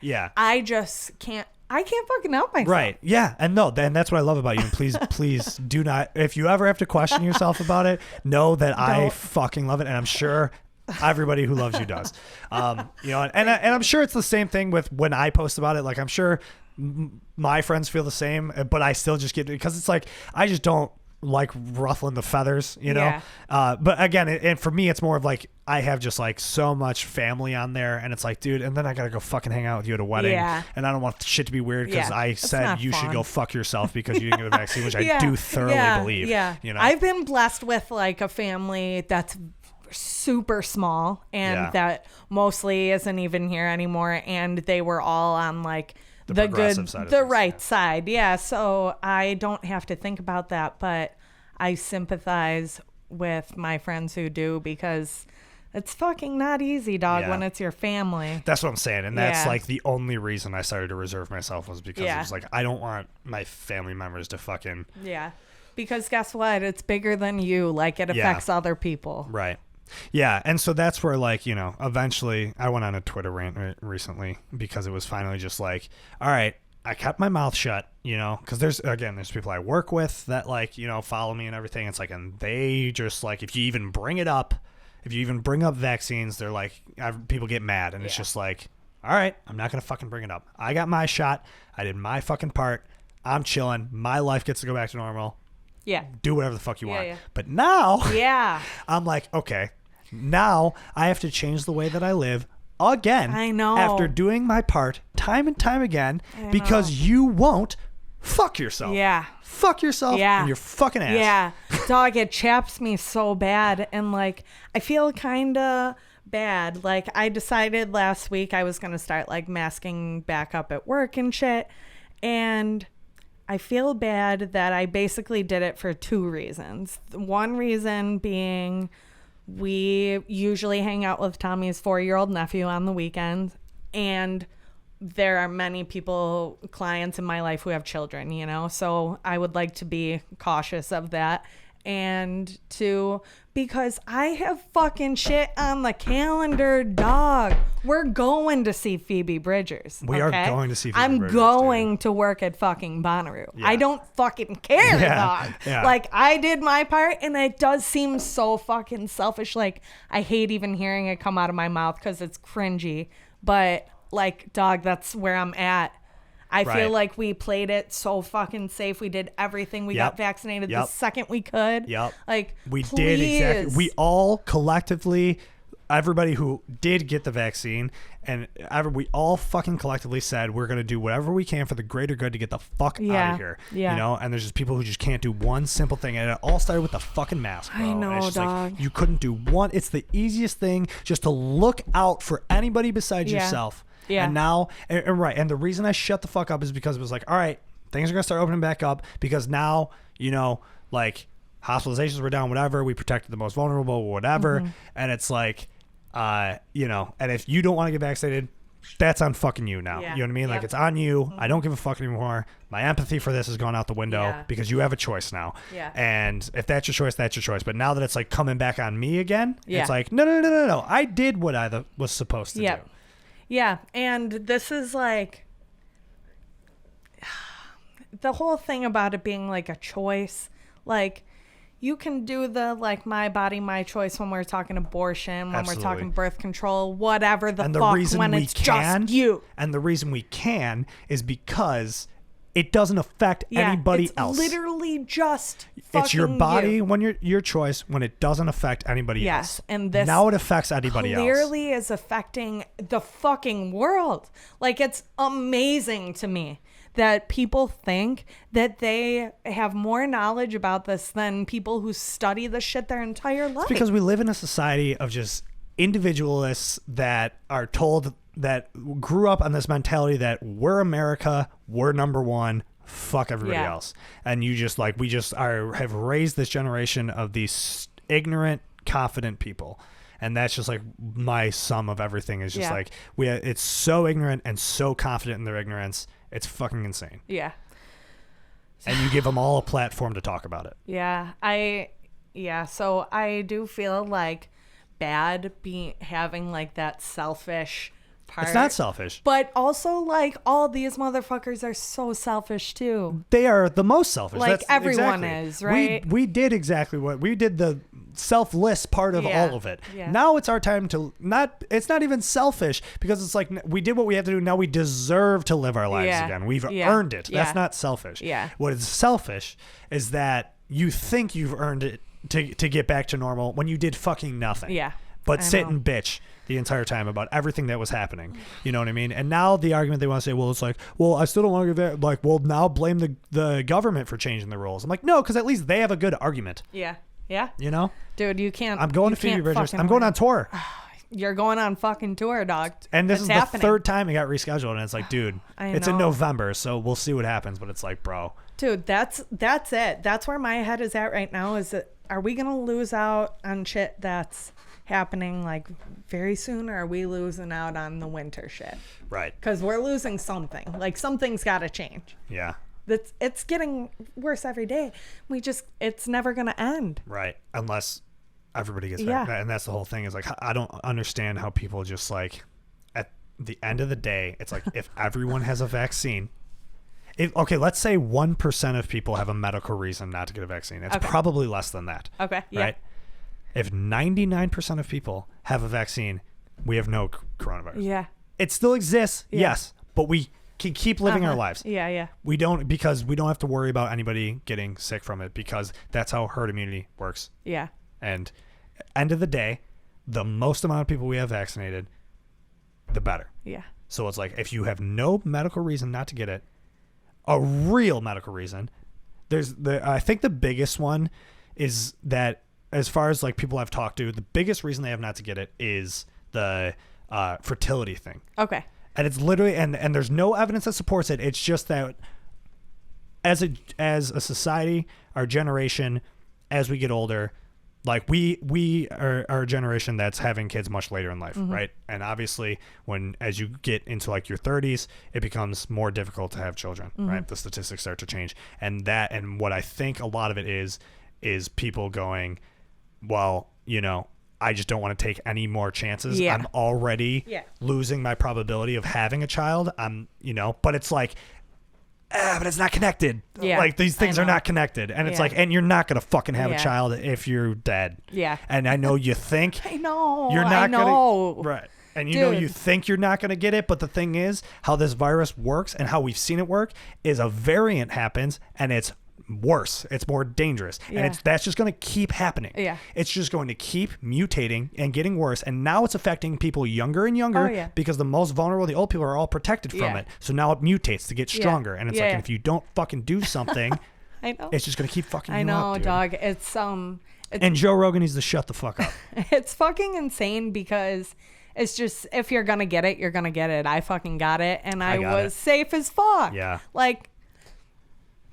yeah. I can't fucking help myself. Right. Yeah. And that's what I love about you. And please do not, if you ever have to question yourself about it, know that I fucking love it. And I'm sure everybody who loves you does. You know, and I'm sure it's the same thing with when I post about it. Like, I'm sure my friends feel the same, but I still just get, because it's like, I just don't like ruffling the feathers, you know? But again, and for me, it's more of like, I have just, like, so much family on there, and it's like, dude, and then I gotta go fucking hang out with you at a wedding, and I don't want shit to be weird because I said you should go fuck yourself because you didn't get the vaccine, which I do thoroughly believe. You know, I've been blessed with, like, a family that's super small and that mostly isn't even here anymore, and they were all on, like, the good, the right side. Yeah. So I don't have to think about that, but I sympathize with my friends who do, because it's fucking not easy, dog, when it's your family. That's what I'm saying. And that's like the only reason I started to reserve myself, was because it was like, I don't want my family members to fucking. Yeah. Because guess what? It's bigger than you. Like, it affects other people. Right. Yeah, and so that's where, like, you know, eventually I went on a Twitter rant recently because it was finally just like, all right, I kept my mouth shut, you know, because there's people I work with that, like, you know, follow me and everything. It's like, and they just, like, if you even bring up vaccines, they're like, people get mad, and it's just like, all right, I'm not going to fucking bring it up. I got my shot. I did my fucking part. I'm chilling. My life gets to go back to normal. do whatever the fuck you want. Yeah. But now, I'm like, okay, now I have to change the way that I live again. I know. After doing my part time and time again, because you won't fuck yourself. Yeah. Fuck yourself and your fucking ass. Yeah. Dog, it chaps me so bad. And like, I feel kind of bad. Like, I decided last week I was going to start like masking back up at work and shit. And I feel bad that I basically did it for 2 reasons. One reason being we usually hang out with Tommy's 4-year-old nephew on the weekends. And there are many people, clients in my life who have children, you know, so I would like to be cautious of that. And 2, because I have fucking shit on the calendar, dog. We're going to see Phoebe Bridgers. We are going to see Phoebe I'm Bridgers, going to work at fucking Bonnaroo. Yeah. I don't fucking care, dog. Yeah. Like, I did my part, and it does seem so fucking selfish. Like, I hate even hearing it come out of my mouth because it's cringy. But, like, dog, that's where I'm at. I feel like we played it so fucking safe. We did everything. We got vaccinated the second we could. Like, we please. did exactly. We all collectively, everybody who did get the vaccine, and we all fucking collectively said we're gonna do whatever we can for the greater good to get the fuck out of here. Yeah. You know, and there's just people who just can't do one simple thing, and it all started with the fucking mask, bro. I know, and it's just dog. Like, you couldn't do one. It's the easiest thing, just to look out for anybody besides yourself. Yeah. And now, and the reason I shut the fuck up is because it was like, all right, things are going to start opening back up because now, you know, like hospitalizations were down, whatever. We protected the most vulnerable, whatever. And it's like, you know, and if you don't want to get vaccinated, that's on fucking you now. Yeah. You know what I mean? Like, it's on you. I don't give a fuck anymore. My empathy for this has gone out the window because you have a choice now. Yeah. And if that's your choice, that's your choice. But now that it's like coming back on me again, it's like, no. I did what I was supposed to do. Yeah, and this is like the whole thing about it being like a choice. Like, you can do the like my body, my choice when we're talking abortion, when we're talking birth control, whatever the fuck, when it's just you. And the reason we can is because it doesn't affect anybody else. It's literally just fucking it's your body you. when your choice when it doesn't affect anybody else. Yes, and this now it affects anybody else. Clearly is affecting the fucking world. Like, it's amazing to me that people think that they have more knowledge about this than people who study this shit their entire life. It's because we live in a society of just individualists that are told that grew up on this mentality that we're America, we're number one, fuck everybody else. And you just like, we just have raised this generation of these ignorant, confident people. And that's just like my sum of everything is just like, it's so ignorant and so confident in their ignorance. It's fucking insane. Yeah. And you give them all a platform to talk about it. So I do feel like bad having like that selfish part. It's not selfish. But also, like, all these motherfuckers are so selfish too. They are the most selfish. Like, that's everyone is, right? We did exactly what we did, the selfless part of all of it. Now it's our time to it's not even selfish because it's like we did what we have to do. Now we deserve to live our lives again. We've earned it. That's not selfish. What is selfish is that you think you've earned it to get back to normal when you did fucking nothing. But sit and bitch the entire time about everything that was happening. You know what I mean? And now the argument they want to say, well, it's like, well, I still don't want to give that. Like, well, now blame the government for changing the rules. I'm like, no, because at least they have a good argument. Yeah. You know? Dude, you can't. I'm going to Phoebe Bridgers. I'm going on tour. You're going on fucking tour, dog. And this is happening. The third time it got rescheduled. And it's like, dude, it's in November. So we'll see what happens. But it's like, bro. Dude, that's it. That's where my head is at right now. Is that, are we going to lose out on shit that's happening like very soon, or are we losing out on the winter shit? Right. Because we're losing something. Like, something's got to change. Yeah. It's getting worse every day. It's never going to end. Right. Unless everybody gets back. And that's the whole thing is like, I don't understand how people just like, at the end of the day, it's like if everyone has a vaccine, let's say 1% of people have a medical reason not to get a vaccine. It's probably less than that. Okay. Right. If 99% of people have a vaccine, we have no coronavirus. Yeah. It still exists, yes, but we keep living our lives. Yeah. Because we don't have to worry about anybody getting sick from it, because that's how herd immunity works. Yeah. And end of the day, the most amount of people we have vaccinated, the better. Yeah. So it's like, if you have no medical reason not to get it, a real medical reason, I think the biggest one is that, as far as like people I've talked to, the biggest reason they have not to get it is the fertility thing. Okay. And it's literally, and there's no evidence that supports it. It's just that as a society, our generation, as we get older, like we are a generation that's having kids much later in life, right? And obviously, as you get into like your 30s, it becomes more difficult to have children, right? The statistics start to change, and what I think a lot of it is people going, well, I just don't want to take any more chances. Yeah. I'm already losing my probability of having a child. But it's like, but it's not connected. Yeah, like these things are not connected. And it's like, and you're not going to fucking have a child if you're dead. Yeah. And I know you think I know. You're not going to. Right. And you think you're not going to get it. But the thing is, how this virus works and how we've seen it work is a variant happens, and it's worse. It's more dangerous. And that's just going to keep happening. Yeah. It's just going to keep mutating and getting worse. And now it's affecting people younger and younger because the most vulnerable, the old people, are all protected from it. So now it mutates to get stronger. And it's like, and if you don't fucking do something, I know. It's just going to keep fucking you up, I know, dude. dog. It's and Joe Rogan needs to shut the fuck up. It's fucking insane, because it's just, if you're going to get it, you're going to get it. I fucking got it, and I was safe as fuck. Yeah. Like,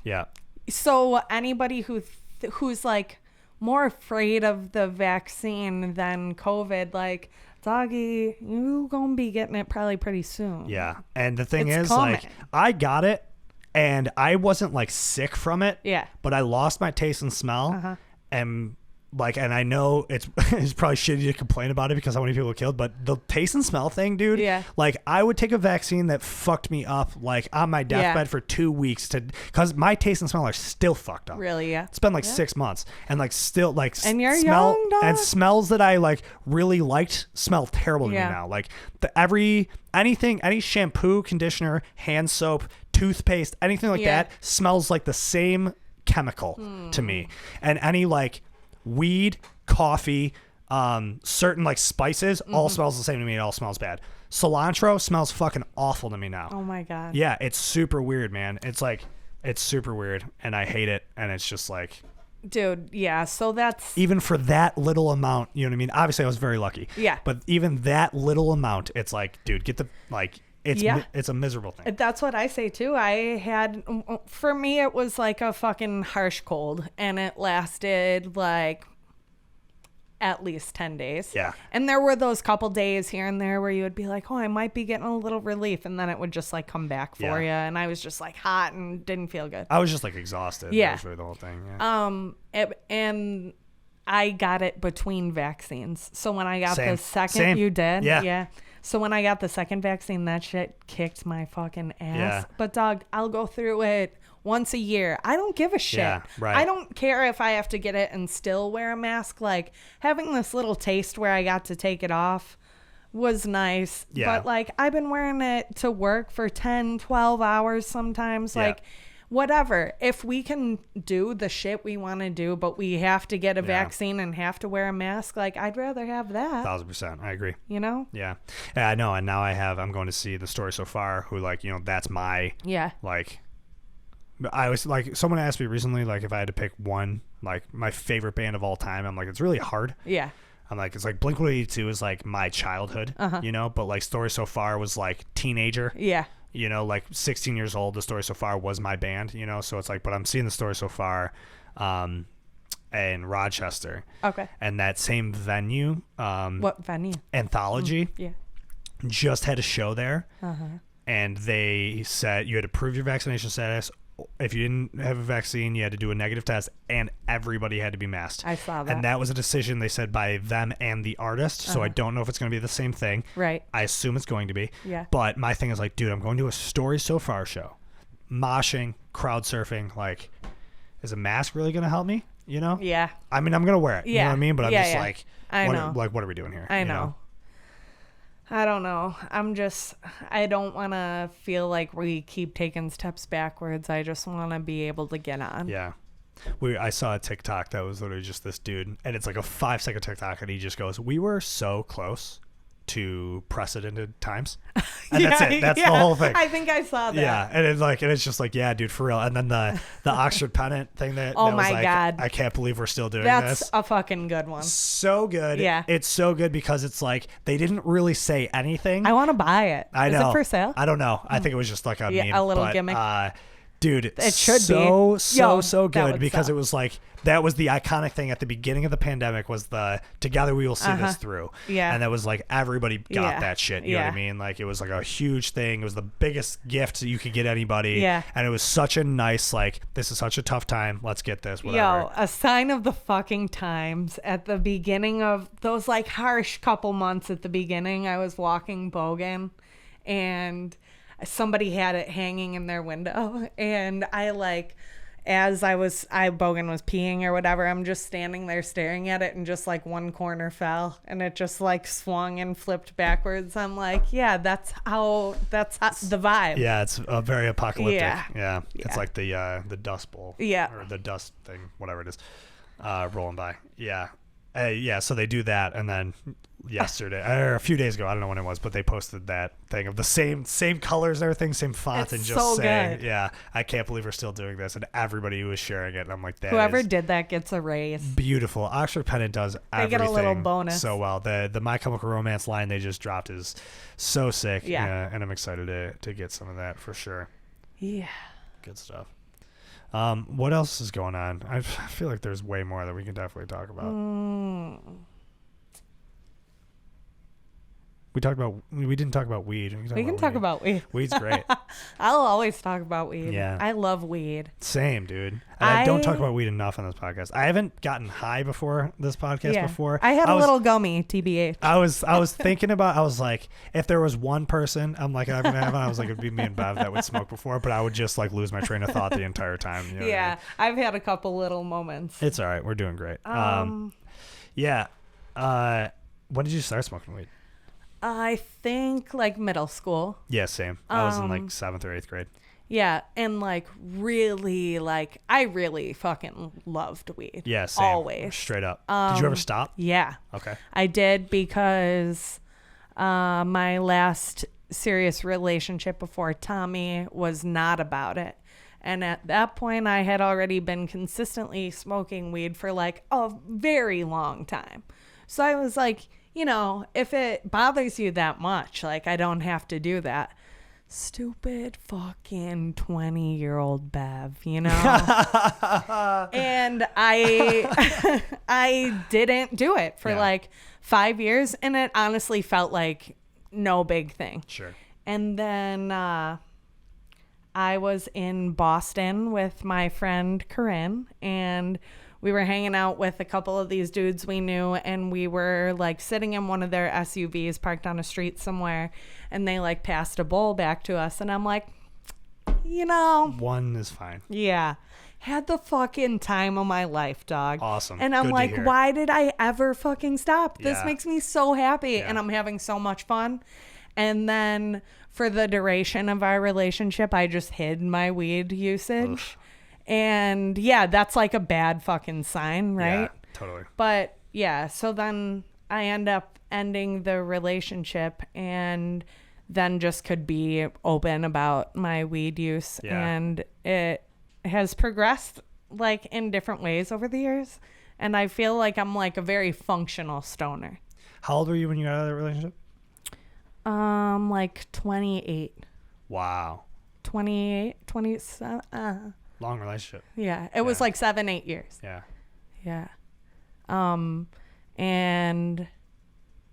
yeah. So anybody who's like more afraid of the vaccine than COVID, like, doggy, you gonna be getting it probably pretty soon. Yeah. And the thing is, coming. like, I got it and I wasn't like sick from it. Yeah. But I lost my taste and smell. And like, and I know it's probably shitty to complain about it because how many people were killed, but the taste and smell thing, dude. Yeah. Like, I would take a vaccine that fucked me up, like, on my deathbed for 2 weeks because my taste and smell are still fucked up. Really? Yeah. It's been like 6 months, and like still like and you're young, dog. And smells that I like really liked smell terrible to me now. Like any shampoo, conditioner, hand soap, toothpaste, anything like that smells like the same chemical to me. And any like weed, coffee, certain like spices, all smells the same to me. It all smells bad. Cilantro smells fucking awful to me now. Oh my God. Yeah, it's super weird, man. It's super weird, and I hate it. And it's just like, dude, yeah. So that's even for that little amount, you know what I mean? Obviously, I was very lucky. Yeah. But even that little amount, it's like, dude, get the like. It's a miserable thing. That's what I say too. For me, it was like a fucking harsh cold, and it lasted like at least 10 days. Yeah. And there were those couple days here and there where you would be like, oh, I might be getting a little relief, and then it would just like come back for you, and I was just like hot and didn't feel good. I was just like exhausted. Yeah. That was really the whole thing. Yeah. And I got it between vaccines. So when I got the second, Same. you did? Yeah. So when I got the second vaccine, that shit kicked my fucking ass. Yeah. But dog, I'll go through it once a year. I don't give a shit. Yeah, right. I don't care if I have to get it and still wear a mask. Like, having this little taste where I got to take it off was nice. Yeah. But like, I've been wearing it to work for 10, 12 hours sometimes. Yeah. Like, whatever. If we can do the shit we want to do, but we have to get a vaccine and have to wear a mask, like, I'd rather have that. 1,000%. I agree. You know? Yeah. Yeah, I know. And now I'm going to see the story so far who, like, that's my, like, I was like, someone asked me recently, like, if I had to pick one, like, my favorite band of all time. I'm like, it's really hard. Yeah. I'm like, it's like Blink-182 is like my childhood, but like Story So Far was like teenager. Yeah. Like 16 years old, the Story So Far was my band, so it's like, but I'm seeing the Story So Far in Rochester. Okay. And that same venue, what venue? Anthology, Yeah. just had a show there. And they said you had to prove your vaccination status. If you didn't have a vaccine, you had to do a negative test, and everybody had to be masked. I saw that. And that was a decision, they said, by them and the artist. So I don't know if it's going to be the same thing. Right. I assume it's going to be. Yeah. But my thing is like, dude, I'm going to a Story So Far show. Moshing, crowd surfing. Like, is a mask really going to help me? Yeah. I mean, I'm going to wear it. You know what I mean? But I'm just like, I know. Like, what are we doing here? I know. I don't know. I don't want to feel like we keep taking steps backwards. I just want to be able to get on. Yeah. I saw a TikTok that was literally just this dude, and it's like a 5-second TikTok, and he just goes, "We were so close to precedented times," and that's it. That's the whole thing. I think I saw that. Yeah, and it's just like, yeah, dude, for real. And then the Oxford pennant thing that oh that my was like, God, I can't believe we're still doing this. That's a fucking good one. So good. Yeah, it's so good because it's like they didn't really say anything. I want to buy it. I know. Is it for sale? I don't know. I think it was just like a meme, a little gimmick. Dude, it should be so good because sell. it was like that was the iconic thing at the beginning of the pandemic was the together we will see this through. Yeah. And that was like everybody got that shit. You know what I mean? Like it was like a huge thing. It was the biggest gift you could get anybody. Yeah. And it was such a nice like this is such a tough time. Let's get this. Whatever. Yo, a sign of the fucking times at the beginning of those like harsh couple months at the beginning. I was walking Bogan and somebody had it hanging in their window, and Bogan was peeing or whatever, I'm just standing there staring at it, and just like one corner fell and it just like swung and flipped backwards. I'm like, yeah, that's how the vibe. Yeah, it's a very apocalyptic. Yeah. It's like the Dust Bowl. Yeah. Or the dust thing, whatever it is, rolling by. Yeah. So they do that, and then yesterday or a few days ago, I don't know when it was, but they posted that thing of the same colors and everything, same font, and just so saying, good. yeah, I can't believe we're still doing this, and everybody was sharing it, and I'm like, whoever did that gets a raise. Beautiful. Oxford Pennant does everything. They get a little bonus so well. The My Chemical Romance line they just dropped is so sick. Yeah. And I'm excited to get some of that for sure. Yeah. Good stuff. What else is going on? I feel like there's way more that we can definitely talk about. We didn't talk about weed. We can talk about weed. Weed's great. I'll always talk about weed. Yeah. I love weed. Same, dude. And I don't talk about weed enough on this podcast. I haven't gotten high before this podcast before. I had a little gummy, TBH. I was thinking about, I was like, if there was one person I'm like, I'm gonna have on, I was like, it'd be me and Bev that would smoke before, but I would just like lose my train of thought the entire time. You know what I mean? I've had a couple little moments. It's all right. We're doing great. Yeah. When did you start smoking weed? I think like middle school. Yeah, same. I was in like 7th or 8th grade. Yeah, and like really, like I really fucking loved weed. Yeah, same. Always. Straight up. Did you ever stop? Yeah. Okay. I did because my last serious relationship before Tommy was not about it. And at that point, I had already been consistently smoking weed for like a very long time. So I was like, you know, if it bothers you that much, like I don't have to do that. Stupid fucking 20-year-old Bev, you know? And I didn't do it for like 5 years, and it honestly felt like no big thing. Sure. And then I was in Boston with my friend Corinne, and we were hanging out with a couple of these dudes we knew, and we were like sitting in one of their SUVs parked on a street somewhere, and they like passed a bowl back to us, and I'm like, you know, one is fine. Yeah. Had the fucking time of my life, dog. Awesome. And I'm Good like, why did I ever fucking stop? This Yeah. makes me so happy, and I'm having so much fun. And then for the duration of our relationship, I just hid my weed usage. Oof. And yeah, that's like a bad fucking sign, right? Yeah, totally. But yeah, so then I end up ending the relationship, and then just could be open about my weed use. Yeah. And it has progressed like in different ways over the years. And I feel like I'm like a very functional stoner. How old were you when you got out of that relationship? Like 28. Wow. 28, 27. Long relationship. Yeah. It was like 7-8 years. Yeah. Yeah. And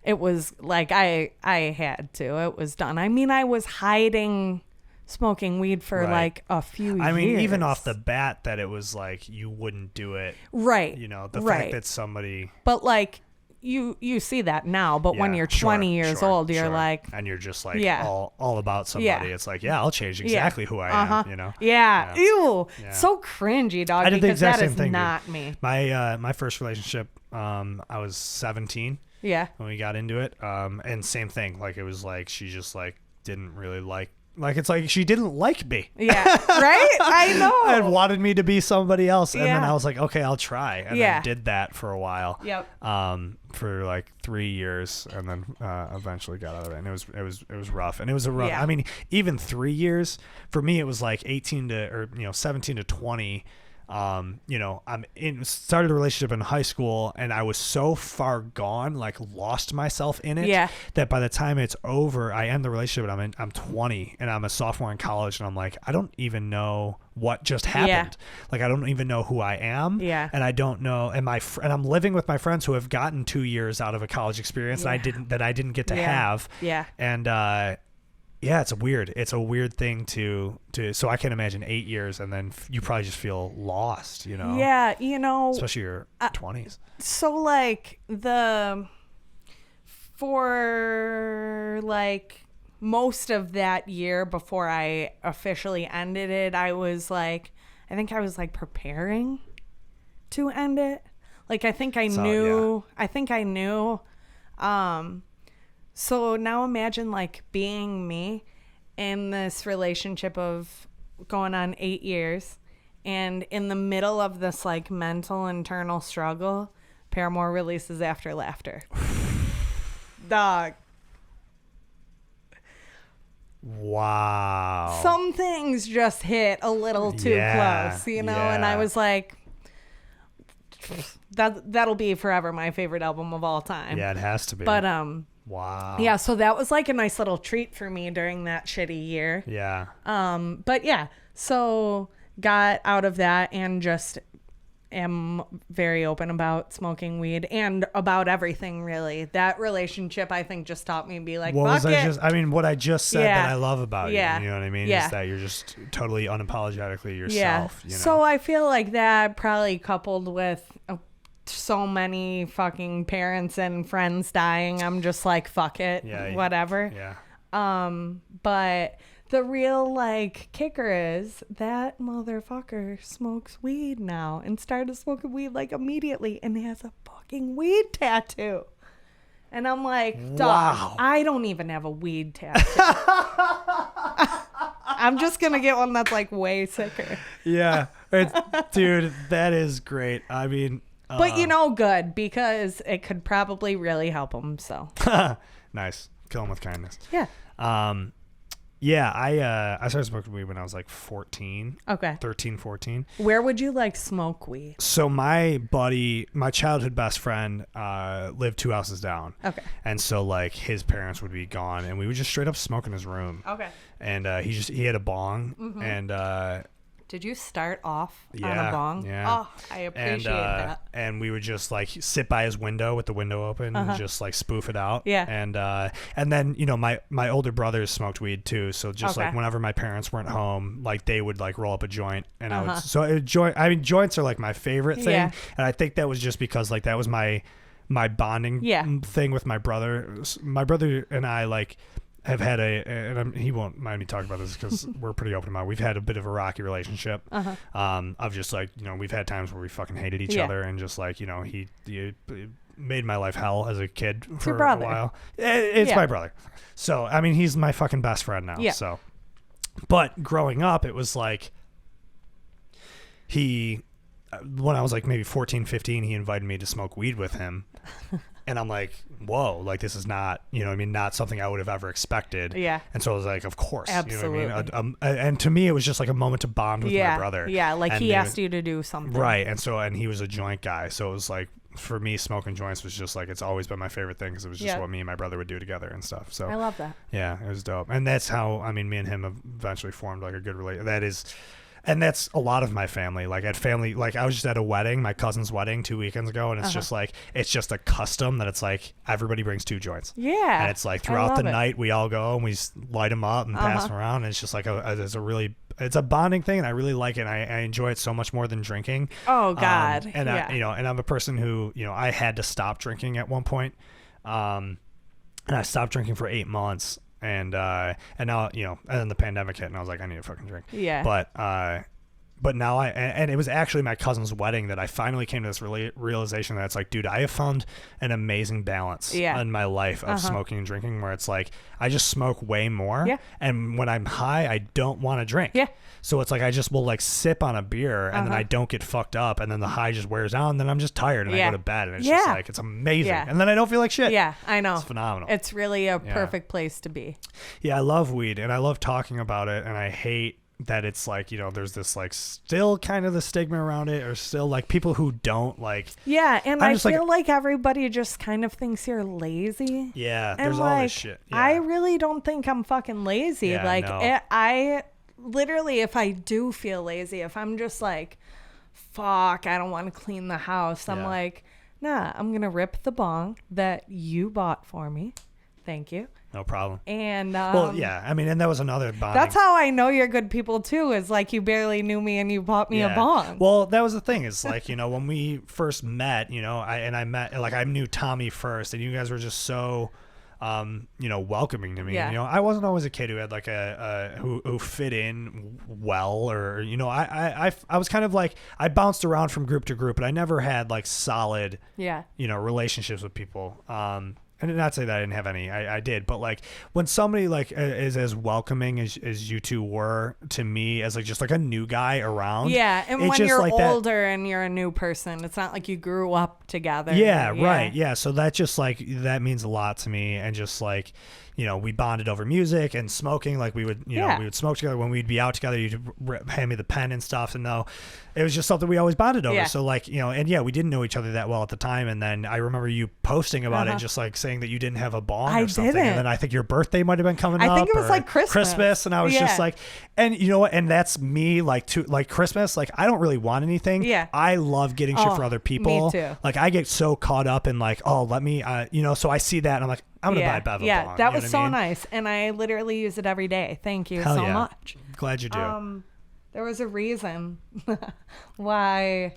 it was like I had to. It was done. I mean, I was hiding smoking weed for like a few years. I mean, even off the bat that it was like you wouldn't do it. Right. You know, the fact that somebody. But like you see that now, but when you're 20 years old, you're like, and you're just like all about somebody. Yeah. It's like, I'll change exactly who I am, you know? Yeah. Ew. Yeah. So cringy, dog. I did the exact same that is thing, not dude. me. My first relationship, I was 17. Yeah. When we got into it. And same thing. Like, it was like, she just like didn't really like, it's like she didn't like me. Yeah. Right? I know. And wanted me to be somebody else. And then I was like, okay, I'll try. And then did that for a while. Yep. For like 3 years, and then eventually got out of it. And it was rough. And it was a rough, I mean, even 3 years for me, it was like 17 to 20. Started a relationship in high school, and I was so far gone, like lost myself in it, that by the time it's over, I end the relationship and I'm 20 and I'm a sophomore in college, and I'm like, I don't even know what just happened. Like, I don't even know who I am. And I don't know. And I'm living with my friends who have gotten 2 years out of a college experience that I didn't get to have. And, yeah, it's a weird thing to so I can imagine 8 years, and then you probably just feel lost, Yeah, especially your 20s. So like for like most of that year before I officially ended it, I think I was like preparing to end it. Like, I think I knew. So now imagine like being me in this relationship of going on 8 years, and in the middle of this like mental internal struggle, Paramore releases After Laughter. Dog. Wow. Some things just hit a little too close, and I was like, that'll be forever my favorite album of all time. Yeah, it has to be. But wow. Yeah, so that was like a nice little treat for me during that shitty year. Yeah. But yeah, so got out of that and just am very open about smoking weed and about everything, really. That relationship, I think, just taught me to be like, fuck it. What I just said that I love about you, you know what I mean? Yeah. Is that you're just totally unapologetically yourself. Yeah. So I feel like that probably coupled with so many fucking parents and friends dying, I'm just like, fuck it, whatever. But the real like kicker is that motherfucker smokes weed now and started smoking weed like immediately, and has a fucking weed tattoo. And I'm like, dog, I don't even have a weed tattoo. I'm just gonna get one that's like way sicker. Yeah. Dude, that is great. I mean, but good, because it could probably really help him. So nice. Kill him with kindness. Yeah. Yeah, I started smoking weed when I was like 14. Okay. 13, 14. Where would you like smoke weed? So my childhood best friend, lived 2 houses down. Okay. And so like his parents would be gone, and we would just straight up smoke in his room. Okay. And he had a bong, and did you start off on a bong? Yeah. Oh, I appreciate that. And we would just like sit by his window with the window open and just like spoof it out. Yeah. And then, my older brothers smoked weed too. So just like whenever my parents weren't home, like they would like roll up a joint, and joints are like my favorite thing. Yeah. And I think that was just because like that was my bonding thing with my brother. My brother and I like have had he won't mind me talking about this because we're pretty open about it. We've had a bit of a rocky relationship. Of just like, we've had times where we fucking hated each other, and just like, he made my life hell as a kid for a while. It's my brother. So, I mean, he's my fucking best friend now. Yeah. So, but growing up, it was like when I was like maybe 14, 15, he invited me to smoke weed with him. And I'm like, whoa, like this is not, not something I would have ever expected. Yeah. And so I was like, of course. Absolutely. You know what I mean? And to me, it was just like a moment to bond with my brother. Yeah, like he asked you to do something. Right. And he was a joint guy. So it was like, for me, smoking joints was just like, it's always been my favorite thing, because it was just what me and my brother would do together and stuff. So I love that. Yeah, it was dope. And that's how, me and him eventually formed like a good relationship. And that's a lot of my family. Like I was just at a wedding, my cousin's wedding 2 weekends ago, and it's just like, it's just a custom that it's like everybody brings 2 joints. Yeah. And it's like throughout the night we all go and we light them up and pass them around. And it's just like it's a bonding thing, and I really like it. And I enjoy it so much more than drinking. Oh God. And and I'm a person who, I had to stop drinking at one point. And I stopped drinking for 8 months. And now, and then the pandemic hit, and I was like, I need a fucking drink. Yeah. But but now and it was actually my cousin's wedding that I finally came to this realization that it's like, dude, I have found an amazing balance in my life of smoking and drinking, where it's like I just smoke way more, and when I'm high, I don't want to drink. So it's like I just will like sip on a beer, and then I don't get fucked up, and then the high just wears out, and then I'm just tired, and I go to bed, and it's just like, it's amazing, and then I don't feel like shit. Yeah, I know. It's phenomenal. It's really a perfect place to be. Yeah, I love weed, and I love talking about it, and I hate that it's like, you know, there's this like still kind of the stigma around it, or still like people who don't like. Yeah, and I feel like everybody just kind of thinks you're lazy. Yeah, and there's all this shit. Yeah. I really don't think I'm fucking lazy. Yeah, like no. I literally, if I do feel lazy, if I'm just like, fuck, I don't want to clean the house, I'm like, nah, I'm gonna rip the bong that you bought for me. Thank you. No problem. And well, yeah, I mean, and that was another bonding. That's how I know you're good people too, is like you barely knew me and you bought me a bong. Well, that was the thing, is like, you know, when we first met, you know, I knew Tommy first, and you guys were just so you know, welcoming to me. You know, I wasn't always a kid who had like who fit in well, or, you know, I was kind of like, I bounced around from group to group, but I never had like solid, you know, relationships with people. And not to say that I didn't have any, I did, but like when somebody like is as welcoming as you two were to me, as like just like a new guy around. Yeah, and when you're like older and you're a new person, it's not like you grew up together. Yeah, right. Yeah, so that just like, that means a lot to me, and just like, you know, we bonded over music and smoking. Like we would, you know, we would smoke together when we'd be out together. You'd hand me the pen and stuff, and no, it was just something we always bonded over. So like, you know, and we didn't know each other that well at the time. And then I remember you posting about it, just like saying that you didn't have a bong or something. Didn't. And then I think your birthday might have been coming up. I think it was like Christmas. And I was just like, and you know what? And that's me, like Christmas. Like I don't really want anything. Yeah. I love getting shit for other people. Me too. Like I get so caught up in like, oh, let me, you know, so I see that and I'm like, I'm going to buy Bev a bong. Yeah, that was so nice. And I literally use it every day. Thank you so much. Glad you do. There was a reason why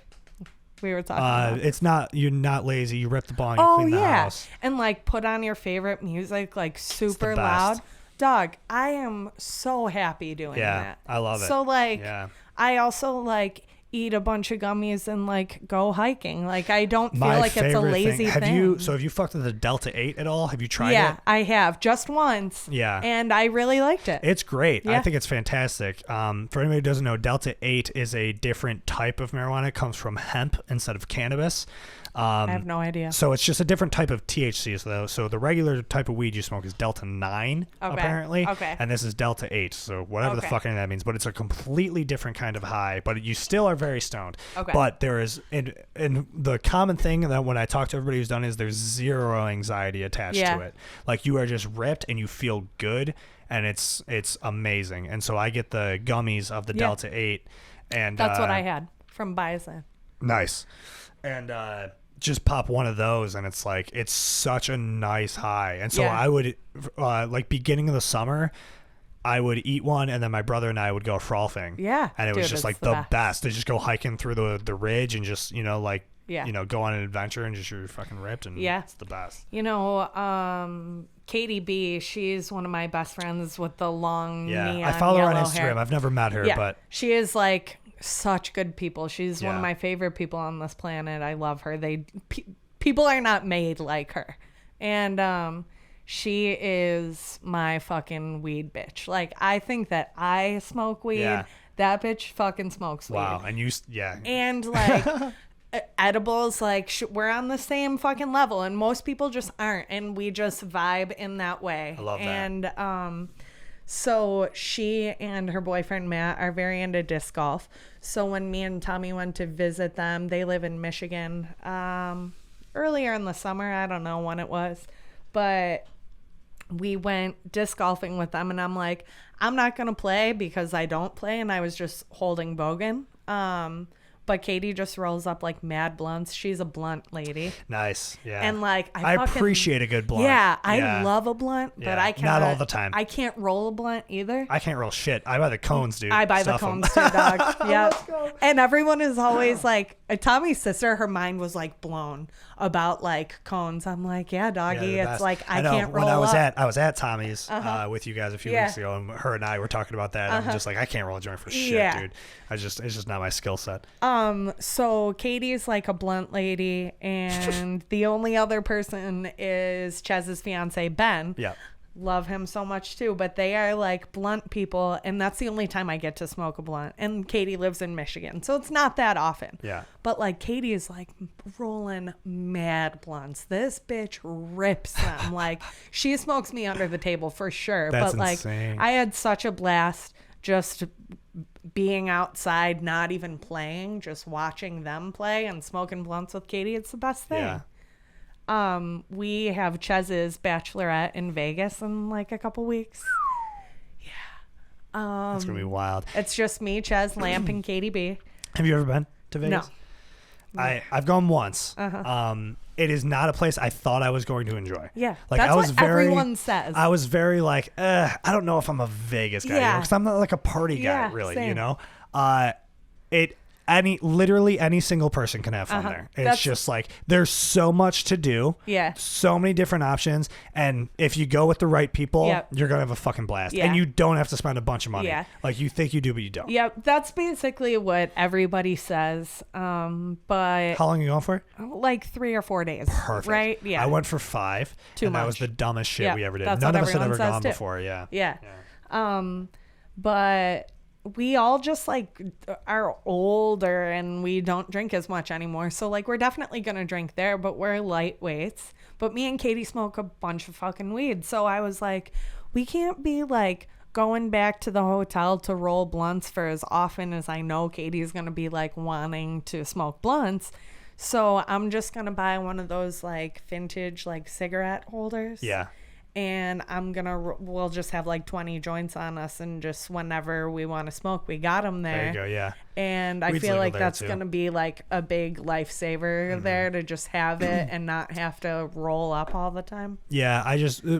we were talking about. It's not, you're not lazy. You rip the bong, you clean the house. And like put on your favorite music, like super loud. Dog, I am so happy doing that. I love it. So like, I also like eat a bunch of gummies and like go hiking. Like I don't feel like it's a lazy thing. Have you fucked with the Delta 8 at all? Have you tried it? Yeah, I have, just once. Yeah. And I really liked it. It's great. I think it's fantastic. For anybody who doesn't know, Delta 8 is a different type of marijuana. It comes from hemp instead of cannabis. I have no idea. So it's just a different type of THC. So the regular type of weed you smoke is Delta 9, apparently. Okay. And this is Delta 8. So whatever the fuck any of that means. But it's a completely different kind of high. But you still are very stoned. Okay. But there is, and the common thing that when I talk to everybody who's done is there's zero anxiety attached to it. Like you are just ripped and you feel good. And it's amazing. And so I get the gummies of the Delta 8. And that's what I had from Bison. Nice. And just pop one of those, and it's like, it's such a nice high. And so I would, like beginning of the summer, I would eat one, and then my brother and I would go frolfing. Yeah. And it was just like the best to just go hiking through the ridge and just, you know, like, you know, go on an adventure and just you're fucking ripped, and it's the best. You know, Katie B, she's one of my best friends with the long neon I follow her on Instagram. Hair. I've never met her, but she is like such good people. She's one of my favorite people on this planet. I love her. People are not made like her. And she is my fucking weed bitch. Like I think that I smoke weed. Yeah. That bitch fucking smokes weed. Wow. And you and like edibles, like we're on the same fucking level, and most people just aren't, and we just vibe in that way. I love that. And so she and her boyfriend Matt are very into disc golf. So when me and Tommy went to visit them, they live in Michigan, earlier in the summer. I don't know when it was, but we went disc golfing with them, and I'm like, I'm not gonna play because I don't play, and I was just holding Bogan. but Katie just rolls up like mad blunts. She's a blunt lady. Nice. Yeah. And like I appreciate a good blunt. Yeah, I love a blunt, but I can't. Not all the time. I can't roll a blunt either. I can't roll shit. I buy the cones, dude. I buy the cones too, dog. Yeah. And everyone is always like, Tommy's sister, her mind was like blown about like cones. I'm like, yeah, doggy. It's like I can't roll up. I was at Tommy's with you guys a few weeks ago, and her and I were talking about that. And I'm just like, I can't roll a joint for shit, dude. It's just not my skill set. So Katie's like a blunt lady, and the only other person is Chez's fiance, Ben. Yeah. Love him so much too, but they are like blunt people, and that's the only time I get to smoke a blunt. And Katie lives in Michigan, so it's not that often. Yeah. But like Katie is like rolling mad blunts. This bitch rips them. Like she smokes me under the table for sure. That's but like insane. I had such a blast just being outside, not even playing, just watching them play and smoking blunts with Katie. It's the best thing. Yeah. We have Chez's bachelorette in Vegas in like a couple weeks. Yeah. It's gonna be wild. It's just me, Chez, Lamp, and Katie B. Have you ever been to Vegas? No. I've gone once. It is not a place I thought I was going to enjoy. Yeah. Like that's I was what very, everyone says. I was very like, I don't know if I'm a Vegas guy because I'm not like a party guy really, same. you know? Literally any single person can have fun there. It's just like there's so much to do. Yeah. So many different options, and if you go with the right people, you're gonna have a fucking blast. Yeah. And you don't have to spend a bunch of money. Yeah. Like you think you do, but you don't. Yeah, that's basically what everybody says. But How long are you going for? like 3 or 4 days. Perfect. Right? Yeah. I went for 5. Too and that was much. the dumbest shit we ever did. That's None what of us had ever everyone says gone too. before. Yeah. Yeah. But we all just like are older and we don't drink as much anymore. So like we're definitely going to drink there, but we're lightweights. But me and Katie smoke a bunch of fucking weed. So I was like, we can't be like going back to the hotel to roll blunts for as often as I know Katie's going to be like wanting to smoke blunts. So I'm just going to buy one of those like vintage like cigarette holders. Yeah. And we'll just have like 20 joints on us, and just whenever we want to smoke, we got them there. There you go, yeah. And I feel like that's going to be like a big lifesaver there to just have it and not have to roll up all the time. Yeah,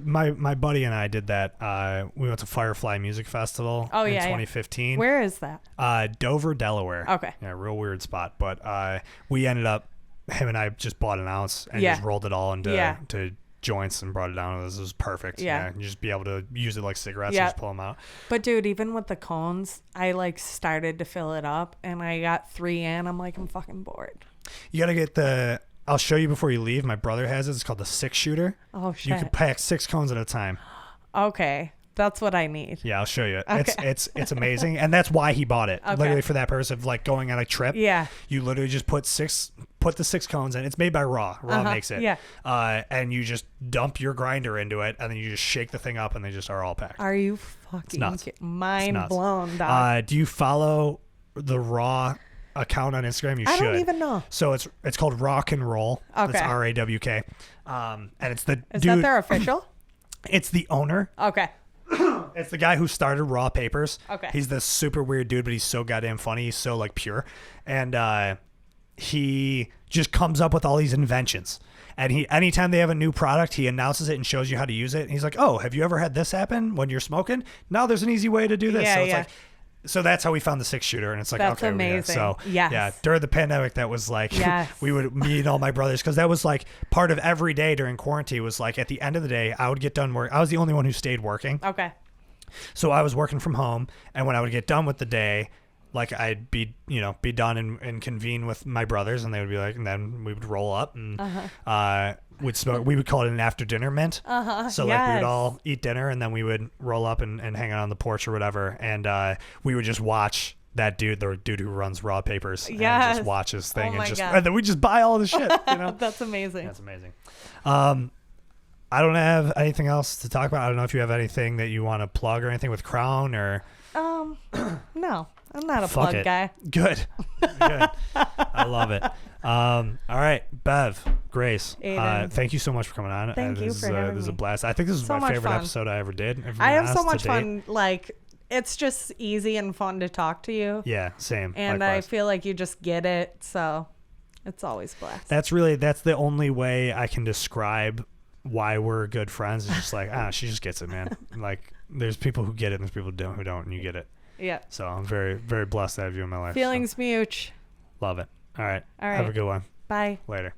my buddy and I did that. We went to Firefly Music Festival in 2015. Where is that? Dover, Delaware. Okay. Yeah, real weird spot. But we ended up, him and I just bought an ounce and just rolled it all into to joints and brought it down. This was perfect. Yeah. You just be able to use it like cigarettes and just pull them out. But dude, even with the cones, I like started to fill it up and I got 3 in. I'm like, I'm fucking bored. You got to get I'll show you before you leave. My brother has it. It's called the 6-shooter. Oh shit. You can pack 6 cones at a time. Okay. That's what I need. Yeah, I'll show you. Okay. It's amazing, and that's why he bought it. Okay. Literally for that purpose of like going on a trip. Yeah. You literally just put the 6 cones in. It's made by Raw. Raw makes it. Yeah. And you just dump your grinder into it, and then you just shake the thing up, and they just are all packed. Are you fucking mind nuts. blown, dog? Do you follow the Raw account on Instagram? You should. I don't even know. So it's called Rock and Roll. Okay. It's RAWK. And it's the Is dude. that their official? It's the owner. Okay. It's the guy who started Raw Papers. Okay. He's this super weird dude, but he's so goddamn funny. He's so like pure. And he just comes up with all these inventions. And anytime they have a new product, he announces it and shows you how to use it. And he's like, oh, have you ever had this happen when you're smoking? No, there's an easy way to do this. Yeah, so it's like, so that's how we found the 6-shooter. And it's like, that's okay, amazing. So yes. yeah, during the pandemic, that was like, me and all my brothers, because that was like part of every day during quarantine was like at the end of the day, I would get done work. I was the only one who stayed working. Okay. So I was working from home, and when I would get done with the day, like I'd be done and convene with my brothers, and they would be like, and then we would roll up and we'd smoke. We would call it an after dinner mint. So like we would all eat dinner, and then we would roll up and hang out on the porch or whatever, and we would just watch that dude, the dude who runs Raw Papers, and just watch his thing, and then we just buy all the shit. That's amazing. That's amazing. I don't have anything else to talk about. I don't know if you have anything that you want to plug or anything with Crown or. No, I'm not a plug guy. Good. I love it. All right, Bev, Grace, thank you so much for coming on. Thank you for having me. This is a blast. I think this is my favorite episode I ever did. I have so much fun, like it's just easy and fun to talk to you. Yeah, same. And likewise. I feel like you just get it, so it's always blessed. That's the only way I can describe why we're good friends. It's just like, she just gets it, man. Like, there's people who get it and there's people who don't, and you get it. Yeah. So I'm very, very blessed to have you in my life. Feelings mutual. Love it. All right. Have a good one. Bye. Later.